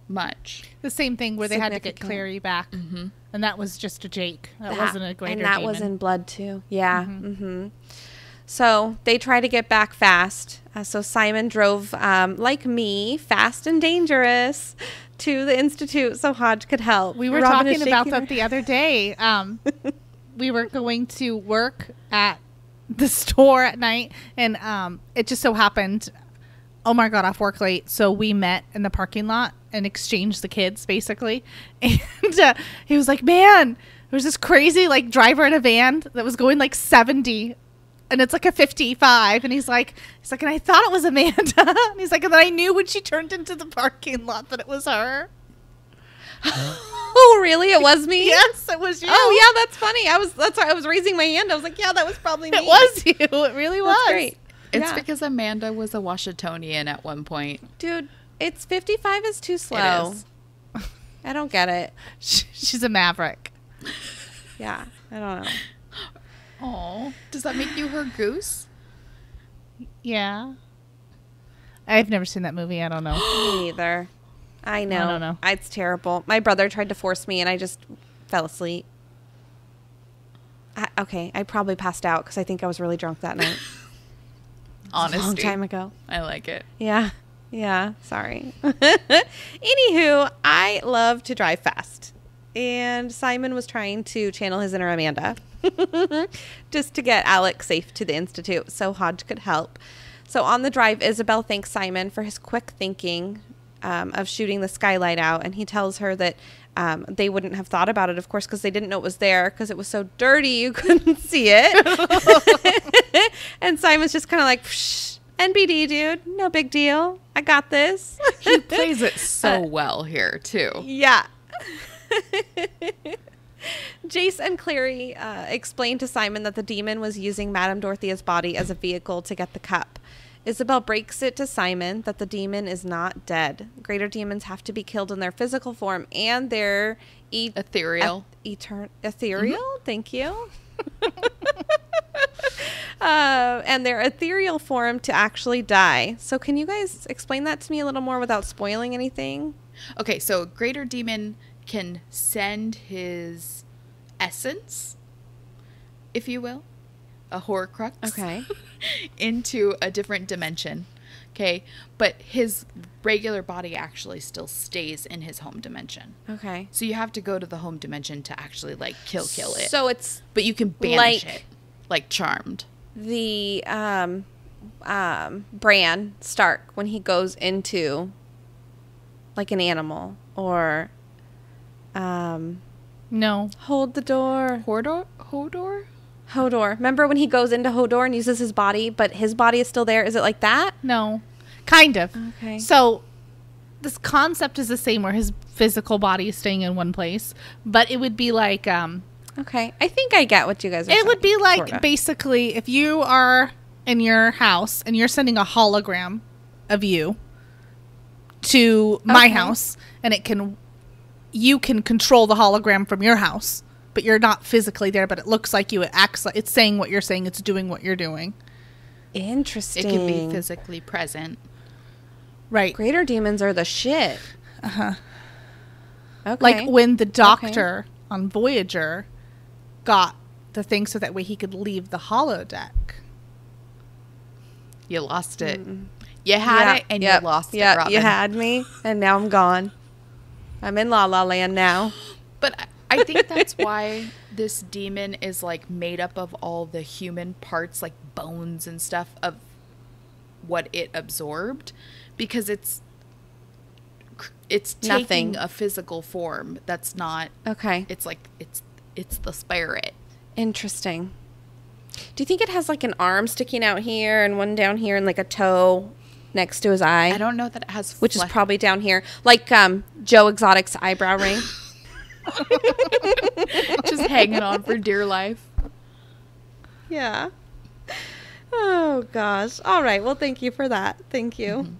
much, The same thing where they had to get Significant. Clary back. Mm-hmm. And that was just a Jake. That wasn't a greater and that demon. was in blood too. Yeah. Mm-hmm. So they try to get back fast. So Simon drove, like me, fast and dangerous to the Institute so Hodge could help. We were Robin is talking about shaking her- that the other day. We were going to work at the store at night, and it just so happened Omar got off work late, so we met in the parking lot and exchanged the kids, basically. And he was like, man, there was this crazy like driver in a van that was going like 70, and it's like a 55, and he's like, and I thought it was Amanda. And he's like, and then I knew when she turned into the parking lot that it was her. Oh, really? It was me? Yes, it was you. Oh, yeah, that's funny. That's why I was raising my hand. I was like, yeah, that was probably me. It was you. It really was. That's great. it's Yeah. because Amanda was a Washingtonian at one point. Dude, it's 55 is too slow. is. I don't get it. She's a maverick. Yeah, I don't know. Oh, does that make you her goose? Yeah. I've never seen that movie. I don't know. Me neither. I know. don't know. It's terrible. My brother tried to force me, and I just fell asleep. I probably passed out because I think I was really drunk that night. Honesty. A long time ago. I like it. Yeah. Yeah. Sorry. Anywho, I love to drive fast. And Simon was trying to channel his inner Amanda just to get Alec safe to the Institute so Hodge could help. So on the drive, Isabel thanks Simon for his quick thinking of shooting the skylight out. And he tells her that they wouldn't have thought about it, of course, because they didn't know it was there because it was so dirty you couldn't see it. And Simon's just kind of like, psh, NBD, dude. No big deal. I got this. He plays it so well here, too. Yeah. Jace and Clary explained to Simon that the demon was using Madame Dorothea's body as a vehicle to get the cup. Isabel breaks it to Simon that the demon is not dead. Greater demons have to be killed in their physical form and their Ethereal. Ethereal? Thank you. And their ethereal form to actually die. So can you guys explain that to me a little more without spoiling anything? Okay, so greater demon can send his essence, if you will, a Horcrux, Okay. into a different dimension. Okay, but his regular body actually still stays in his home dimension. Okay. So you have to go to the home dimension to actually like kill it. So it's But you can banish like- it, like Charmed. the Bran Stark when he goes into like an animal or No. hold the door. Hodor? Hodor. Remember when he goes into Hodor and uses his body, but his body is still there? Is it like that? No. Kind of. Okay. So this concept is the same where his physical body is staying in one place, but it would be like Okay. I think I get what you guys are it saying. would be like sorta. basically if you are in your house and you're sending a hologram of you to my Okay. house, and you can control the hologram from your house, but you're not physically there, but it looks like you. It acts like it's saying what you're saying. It's doing what you're doing. Interesting. It can be physically present. Right. Greater demons are the shit. Uh-huh. Okay. Like when the doctor on Voyager got the thing so that way he could leave the holodeck. You lost it. You had it and you lost it, Robin. You had me, and now I'm gone. I'm in La La Land now. But I think that's why this demon is like made up of all the human parts, like bones and stuff of what it absorbed, because it's taking Nothing. a physical form that's not. Okay. It's like it's the spirit. Interesting. Do you think it has like an arm sticking out here and one down here and like a toe next to his eye? I don't know that it has, Which is probably down here, like Joe Exotic's eyebrow ring. just hanging on for dear life. Yeah. Oh gosh. All right. Well, thank you for that. Thank you.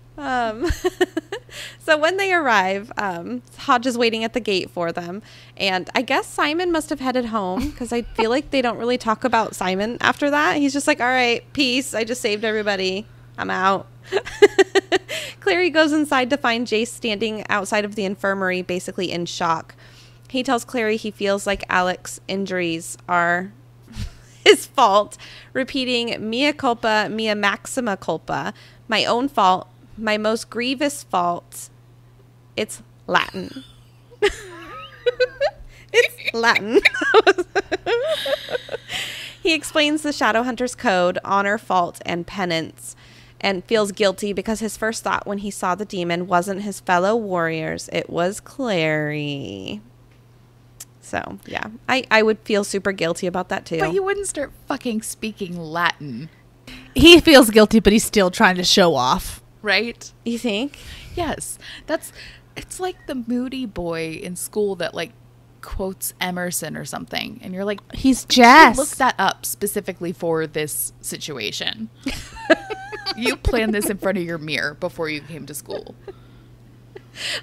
So when they arrive, Hodge is waiting at the gate for them, and I guess Simon must have headed home because I feel like they don't really talk about Simon after that. He's just like, "All right, peace. I just saved everybody. I'm out." Clary goes inside to find Jace standing outside of the infirmary, basically in shock. He tells Clary he feels like Alex's injuries are his fault, repeating mea culpa, mea maxima culpa, my own fault, my most grievous fault. It's Latin. It's Latin. He explains the Shadowhunter's code, honor, fault, and penance, and feels guilty because his first thought when he saw the demon wasn't his fellow warriors, it was Clary. So, yeah, I would feel super guilty about that too. But you wouldn't start fucking speaking Latin, He feels guilty, but he's still trying to show off. right? You think? Yes. It's like the moody boy in school that like quotes Emerson or something, and you're like, He's "You Jess. look that up specifically for this situation." You planned this in front of your mirror before you came to school.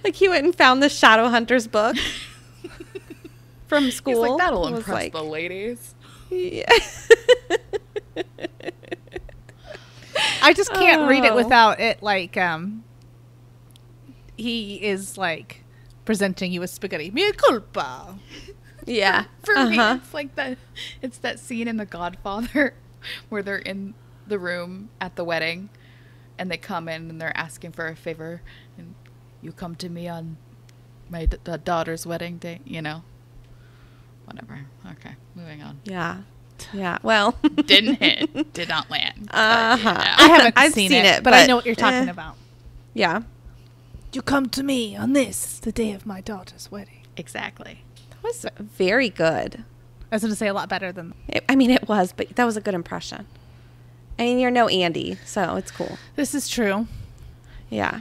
Like he went and found the Shadowhunter's book from school. He's like, that'll Was impress like, the ladies. Yeah. I just can't read it Oh. without it like he is like presenting you with spaghetti. Mea culpa. Yeah. For me, it's that scene in The Godfather where they're in the room at the wedding and they come in and they're asking for a favor, and you come to me on my daughter's wedding day, you know. Whatever. Okay, moving on. Yeah. Yeah. Well, Didn't hit. Did not land. Uh-huh. I haven't I've seen, seen it, it, but I but, know what you're talking eh. about. yeah. You come to me on this, the day of my daughter's wedding. Exactly. That was very good. I was going to say a lot better than It was, but that was a good impression. I mean, you're no Andy, so it's cool. this is true. Yeah.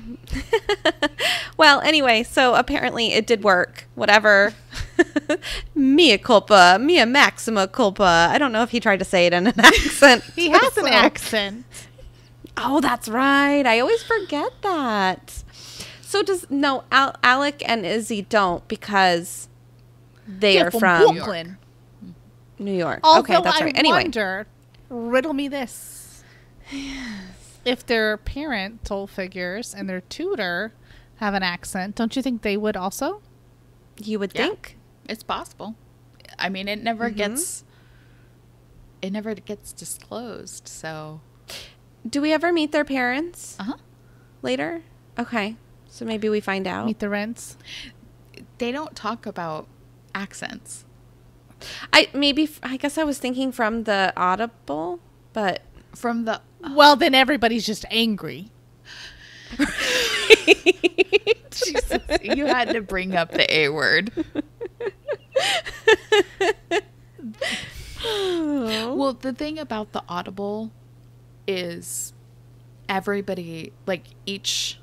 Well, anyway, so apparently it did work. Whatever. Mea culpa, mea maxima culpa. I don't know if he tried to say it in an accent. He has an So, accent. Oh, that's right. I always forget that. So Alec and Izzy don't because they are from Brooklyn. New York. Although Okay, that's right. Anyway, wonder, riddle me this. If their parental figures and their tutor have an accent, don't you think they would also? you would Yeah. think. It's possible. I mean, it never gets disclosed. So, Do we ever meet their parents uh-huh. later? Okay, so maybe we find out. Meet the Rents. They don't talk about accents. I guess I was thinking from the Audible, but From the Well, then everybody's just angry. Jesus, you had to bring up the A word. Well, the thing about the Audible is everybody, like each,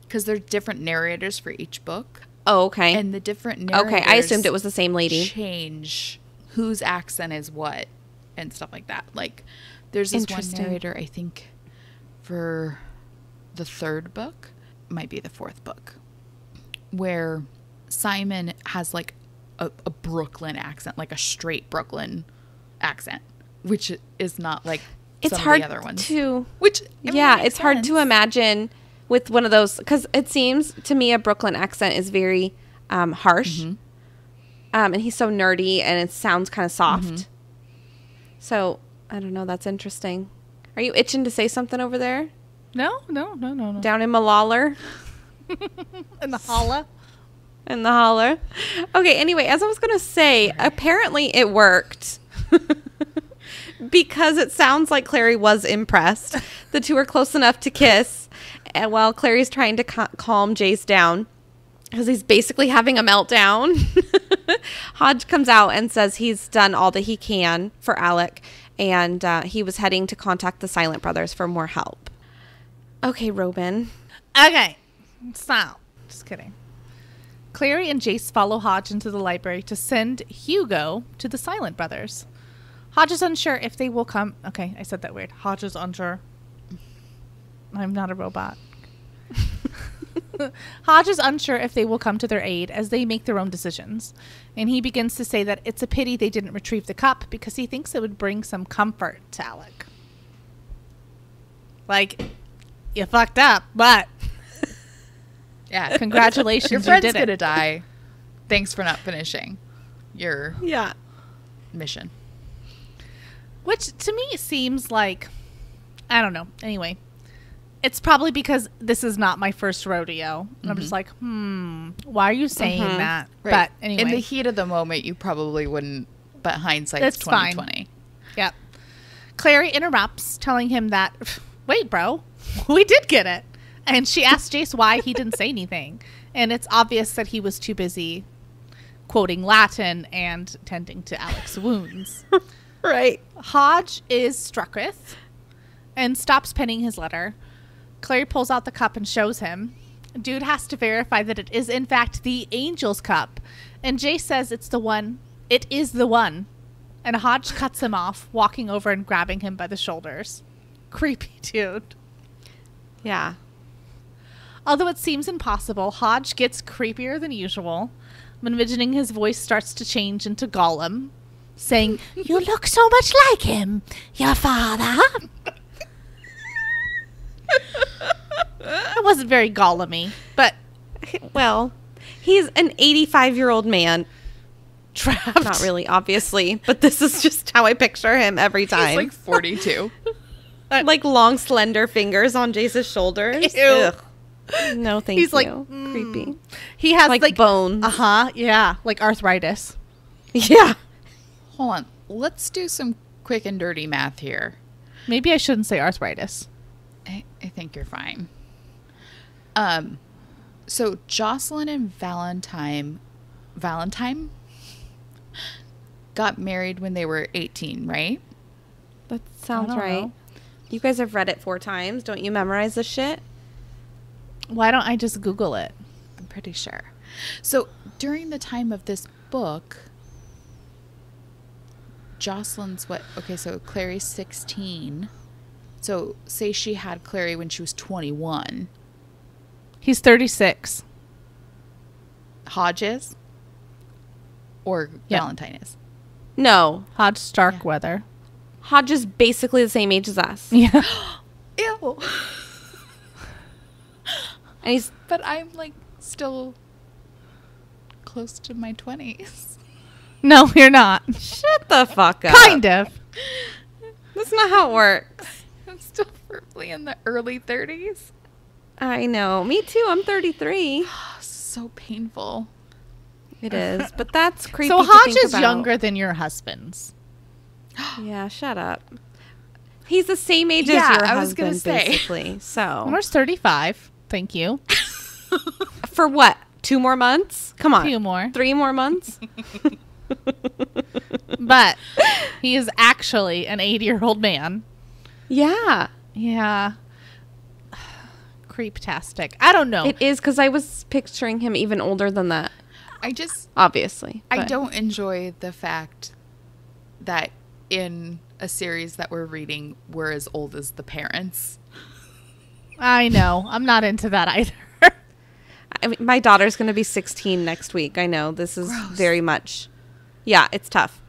because they're different narrators for each book, oh, okay. and the different narrators. Okay, I assumed it was the same lady. Change whose accent is what and stuff like that. Like, there's this one Interesting. narrator, I think, for the third book, might be the fourth book, where Simon has like a Brooklyn accent, like a straight Brooklyn accent, which is not like It's some hard of the other ones. to. Which I mean, Yeah, makes it's hard to sense. imagine with one of those because it seems to me a Brooklyn accent is very harsh, Mm-hmm. and he's so nerdy and it sounds kind of soft. So I don't know. That's interesting. Are you itching to say something over there No. down in Malalar? In the holla. In the holler. Okay, anyway, as I was going to say, apparently it worked. Because it sounds like Clary was impressed. The two are close enough to kiss. And while Clary's trying to calm Jace down, because he's basically having a meltdown, Hodge comes out and says he's done all that he can for Alec. And he was heading to contact the Silent Brothers for more help. Okay, Robin. Okay. Stop. Just kidding. Clary and Jace follow Hodge into the library to send Hugo to the Silent Brothers. Hodge is unsure if they will come. Okay, I said that weird. Hodge is unsure. I'm not a robot. Hodge is unsure if they will come to their aid as they make their own decisions. And he begins to say that it's a pity they didn't retrieve the cup because he thinks it would bring some comfort to Alec. Like, you fucked up, but Yeah, congratulations, your you friend's did it. gonna die. Thanks for not finishing your Yeah. mission. Which to me seems like, I don't know. Anyway, it's probably because this is not my first rodeo. And I'm just like, why are you saying that? Right. But anyway. In the heat of the moment, you probably wouldn't. But hindsight's That's fine. 2020. Yep. Clary interrupts, telling him that, wait, bro, we did get it. And she asks Jace why he didn't say anything. And it's obvious that he was too busy quoting Latin and tending to Alec's wounds. Right. Hodge is struck with and stops penning his letter. Clary pulls out the cup and shows him. Dude has to verify that it is in fact the Angel's cup. And Jace says it's the one. It is the one. And Hodge cuts him off, walking over and grabbing him by the shoulders. Creepy dude. Yeah. Although it seems impossible, Hodge gets creepier than usual. I'm envisioning his voice starts to change into Gollum, saying, "You look so much like him, your father." It wasn't very Gollum-y, but Well, he's an 85-year-old man. trapped. Not really, obviously, but this is just how I picture him every He's time. like 42. Like long, slender fingers on Jace's shoulders. Ew. Ugh. No, thank He's you. like, Creepy. He has Like like bones. Uh-huh, yeah, like arthritis. Yeah. Hold on. Let's do some quick and dirty math here. Maybe I shouldn't say arthritis. I think you're fine. So Jocelyn and Valentine got married when they were 18, right? That sounds I don't right. know. You guys have read it 4 times. Don't you memorize this shit? Why don't I just Google it? I'm pretty sure. So during the time of this book, Jocelyn's what? Okay, so Clary's 16. So, say she had Clary when she was 21. He's 36. Hodges? Or Yeah. Valentine is? No. Hodge Starkweather. Hodge is basically the same age as us. Yeah. Ew. And he's But I'm, like, still close to my 20s. No, you're not. shut the fuck up. Kind of. That's not how it works. I'm still firmly in the early 30s. I know. Me too. I'm 33. So painful. It is. But that's creepy. So to Hodge think is about. younger than your husband's. Yeah, shut up. He's the same age Yeah, as your I was husband, gonna say. basically. So Omar's 35. Thank you. for what? 2 more months? Come on. 2 more. 3 more months? But he is actually an 80-year-old man. Yeah. Yeah. Creeptastic. I don't know. It is because I was picturing him even older than that, I just, obviously. I but- don't enjoy the fact that in a series that we're reading, we're as old as the parents. I know. I'm not into that either. I mean, my daughter's going to be 16 next week. I know. This is Gross. very much. Yeah, it's tough.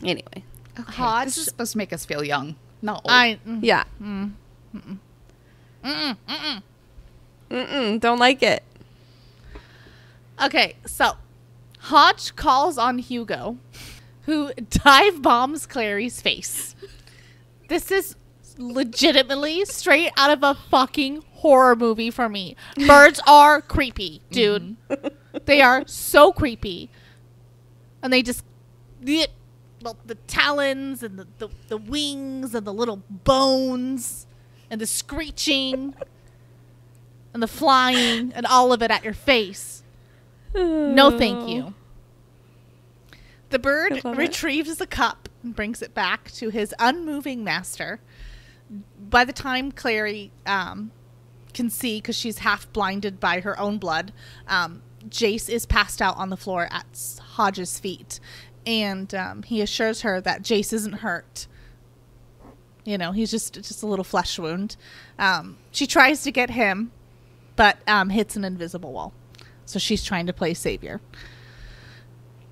Anyway. Okay, Hodge- this is supposed to make us feel young, not old. Yeah. Don't like it. Okay, so Hodge calls on Hugo, who dive bombs Clary's face. This is legitimately straight out of a fucking horror movie for me. Birds are creepy, dude. They are so creepy. And they just... Well, the talons and the wings and the little bones and the screeching and the flying and all of it at your face. No, thank you. The bird I love it. retrieves the cup and brings it back to his unmoving master. By the time Clary can see, because she's half blinded by her own blood, Jace is passed out on the floor at Hodge's feet. And he assures her that Jace isn't hurt. You know, he's just a little flesh wound. She tries to get him, but hits an invisible wall. So she's trying to play savior.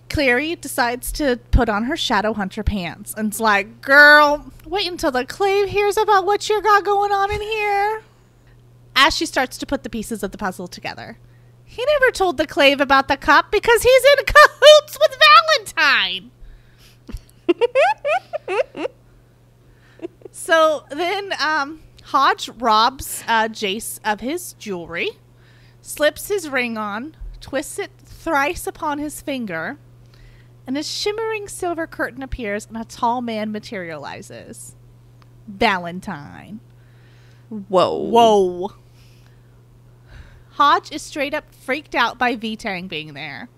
Clary decides to put on her shadow hunter pants and's like, girl, wait until the Clave hears about what you got going on in here. As she starts to put the pieces of the puzzle together. He never told the Clave about the cup because he's in cahoots with Valentine. So then Hodge robs Jace of his jewelry, slips his ring on, twists it thrice upon his finger, and a shimmering silver curtain appears and a tall man materializes. Valentine. Whoa. Whoa. Hodge is straight up freaked out by V-Tang being there.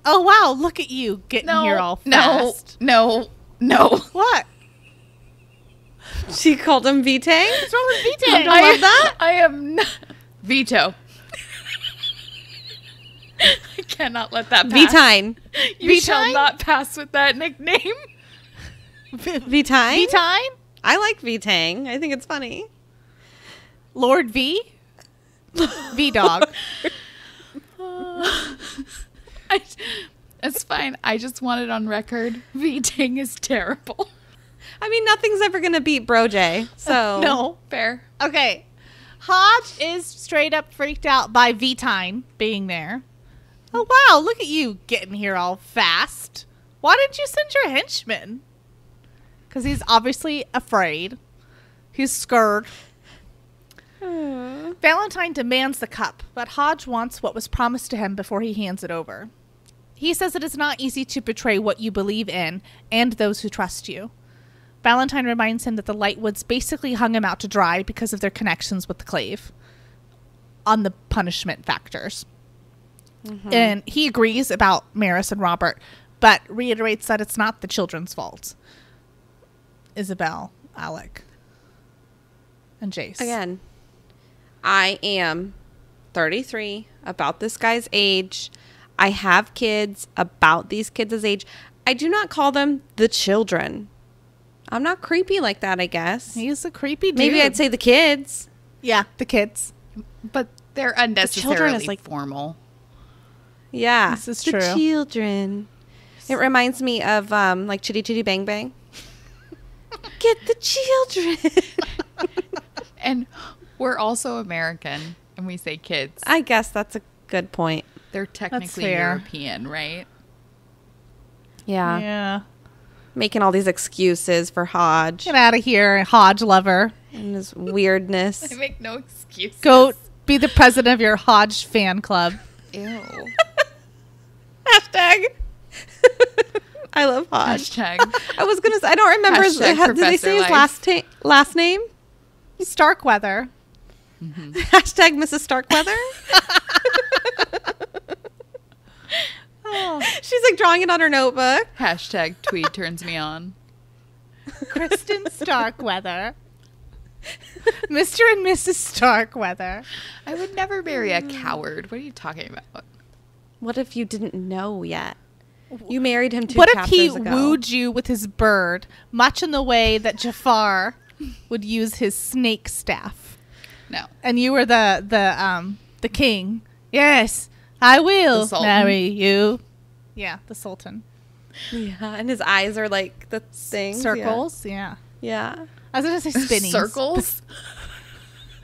Oh, wow, look at you getting here all fast. No. What? She called him V-Tang? What's wrong with V-Tang? don't love that? I am not. Veto. I cannot let that pass. V-Tine. You shall V-Tine? not pass with that nickname. V-Tine? V-Tine? I like V-Tang. I think it's funny. Lord V? V-Dog. It's fine. I just want it on record. V-Ting is terrible. I mean, nothing's ever going to beat Bro J. So. No. Fair. Okay. Hodge is straight up freaked out by V-Tine being there. Oh, wow, look at you getting here all fast. Why didn't you send your henchman? Because he's obviously afraid. He's scared. Valentine demands the cup, but Hodge wants what was promised to him before he hands it over. He says it is not easy to betray what you believe in and those who trust you. Valentine reminds him that the Lightwoods basically hung him out to dry because of their connections with the Clave on the punishment factors. And he agrees about Maris and Robert, but reiterates that it's not the children's fault. Isabel, Alec, and Jace. Again, I am 33, about this guy's age. I have kids about these kids' age. I do not call them the children. I'm not creepy like that, I guess. He's a creepy dude. Maybe I'd say the kids. Yeah, the kids. But they're unnecessarily children is, like- formal. Yeah. This is the true. children. It reminds me of like Chitty Chitty Bang Bang. Get the children. And we're also American, and we say kids. I guess that's a good point. They're technically fair. European, right? Yeah. Yeah. Making all these excuses for Hodge Get out of here, Hodge lover. and his weirdness. I make no excuses. Go be the president of your Hodge fan club. Ew. Hashtag. I love Hodge. Hashtag. I was gonna say I don't remember his. Hashtag Did they say his Professor last name? Starkweather. Hashtag Mrs. Starkweather. Oh, She's like drawing it on her notebook. Hashtag Tweed turns me on. Kristen Starkweather. Mr. and Mrs. Starkweather. I would never marry a coward. What are you talking about? What if you didn't know yet? You married him 2 What if chapters he ago. wooed you with his bird, much in the way that Jafar would use his snake staff, No. and you were the king? Yes, I will The Sultan. marry you. Yeah, the Sultan. Yeah, and his eyes are like the things. Circles. Yeah. Yeah. I was gonna say spinnies. Circles?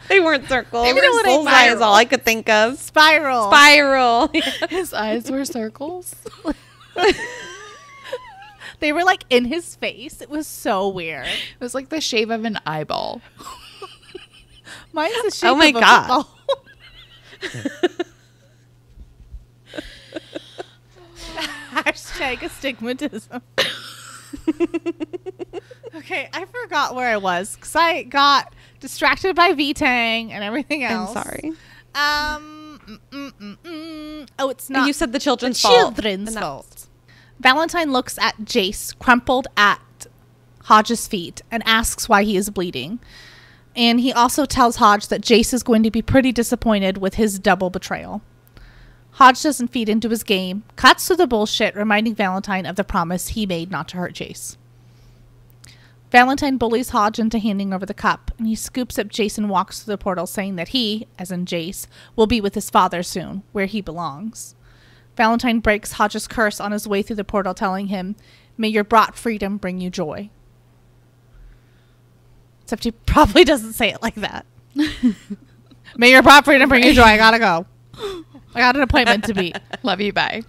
They weren't circles. They were Bullseye is spiral. all I could think of. Spiral. Spiral. His eyes were circles? They were like in his face. It was so weird. It was like the shape of an eyeball. Mine's the shape Oh my of a God. football. Hashtag astigmatism. Okay, I forgot where I was because I got distracted by V-Tang and everything I'm else. sorry. Oh, it's not. You said the children's the fault. children's And that- fault. Valentine looks at Jace crumpled at Hodge's feet and asks why he is bleeding. And he also tells Hodge that Jace is going to be pretty disappointed with his double betrayal. Hodge doesn't feed into his game, cuts to the bullshit, reminding Valentine of the promise he made not to hurt Jace. Valentine bullies Hodge into handing over the cup, and he scoops up Jace and walks through the portal, saying that he, as in Jace, will be with his father soon, where he belongs. Valentine breaks Hodge's curse on his way through the portal, telling him, "May your brought freedom bring you joy." Except he probably doesn't say it like that. May your brought freedom bring you joy. I gotta go. I got an appointment to meet. Love you, bye.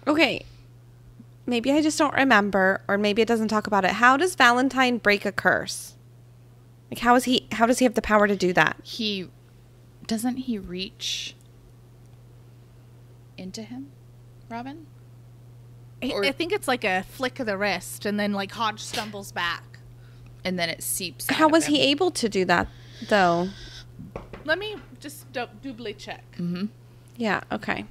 Okay. Maybe I just don't remember, or maybe it doesn't talk about it. How does Valentine break a curse? Like how does he have the power to do that? Doesn't he reach into him, Robin? Or- I think it's like a flick of the wrist, and then like Hodge stumbles back. And then it seeps out How of was him. he able to do that though? Let me just doubly check. Mm-hmm. Yeah, okay.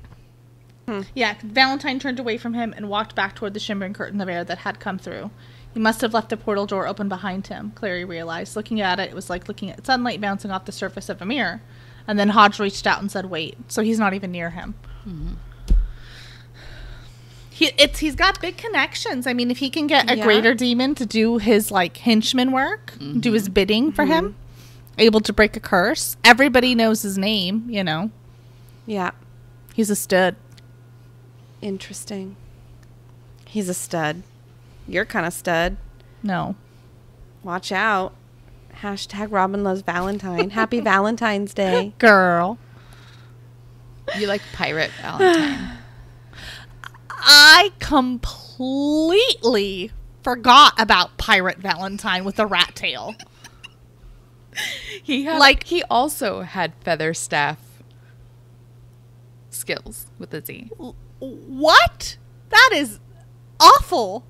Yeah, Valentine turned away from him and walked back toward the shimmering curtain of air that had come through. He must have left the portal door open behind him, Clary realized. Looking at it, it was like looking at sunlight bouncing off the surface of a mirror. And then Hodge reached out and said, "Wait." So he's not even near him. Mm-hmm. He's got big connections. I mean, if he can get a Yeah. greater demon to do his like henchman work, do his bidding for him, able to break a curse, everybody knows his name, you know. Yeah. He's a stud. Interesting. He's a stud. You're kind of stud. No. Watch out. Hashtag Robin loves Valentine. Happy Valentine's Day. Girl. You like Pirate Valentine. I completely forgot about Pirate Valentine with the rat tail. He he also had feather staff skills with a Z. What? That is awful.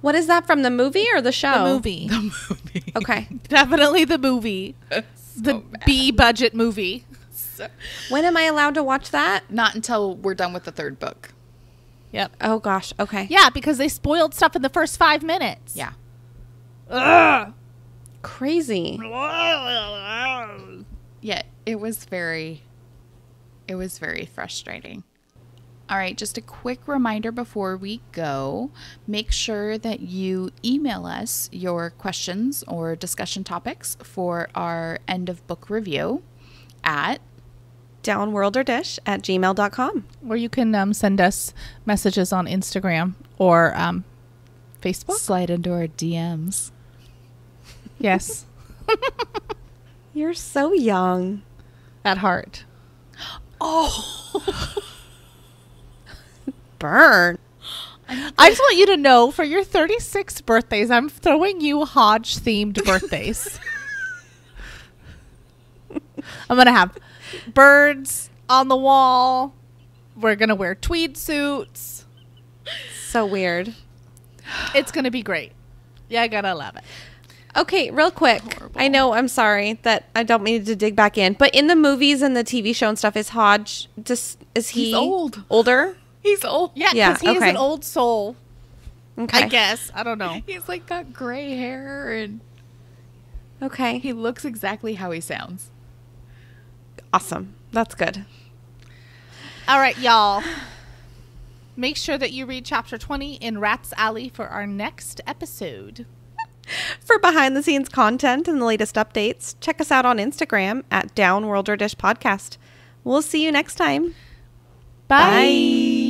What is that from the movie or the show? The movie. The movie. Okay. Definitely the movie. So The bad. B budget movie. So- When am I allowed to watch that? not until we're done with the third book. Yep. Oh gosh. Okay. Yeah, because they spoiled stuff in the first 5 minutes. Yeah. Ugh. Crazy. Yeah, it was very frustrating. All right, just a quick reminder before we go. Make sure that you email us your questions or discussion topics for our end of book review at downworlderdish@gmail.com. Or you can send us messages on Instagram or Facebook. slide into our DMs. Yes. You're so young. At heart. Burn. I just want you to know, for your 36th birthdays, I'm throwing you Hodge-themed birthdays. I'm going to have birds on the wall. We're going to wear tweed suits. So weird. It's going to be great. Yeah, I got to love it. Okay, real quick. Horrible. I know, I'm sorry that I don't mean to dig back in, but in the movies and the TV show and stuff, is Hodge just, is he He's old. older? He's old. Yeah, Yeah, because he is okay. an old soul. Okay. I guess. I don't know. He's like got gray hair and Okay. he looks exactly how he sounds. Awesome. That's good. All right, y'all. Make sure that you read chapter 20 in Rat's Alley for our next episode. For behind the scenes content and the latest updates, check us out on Instagram at Downworlder Dish Podcast. We'll see you next time. Bye.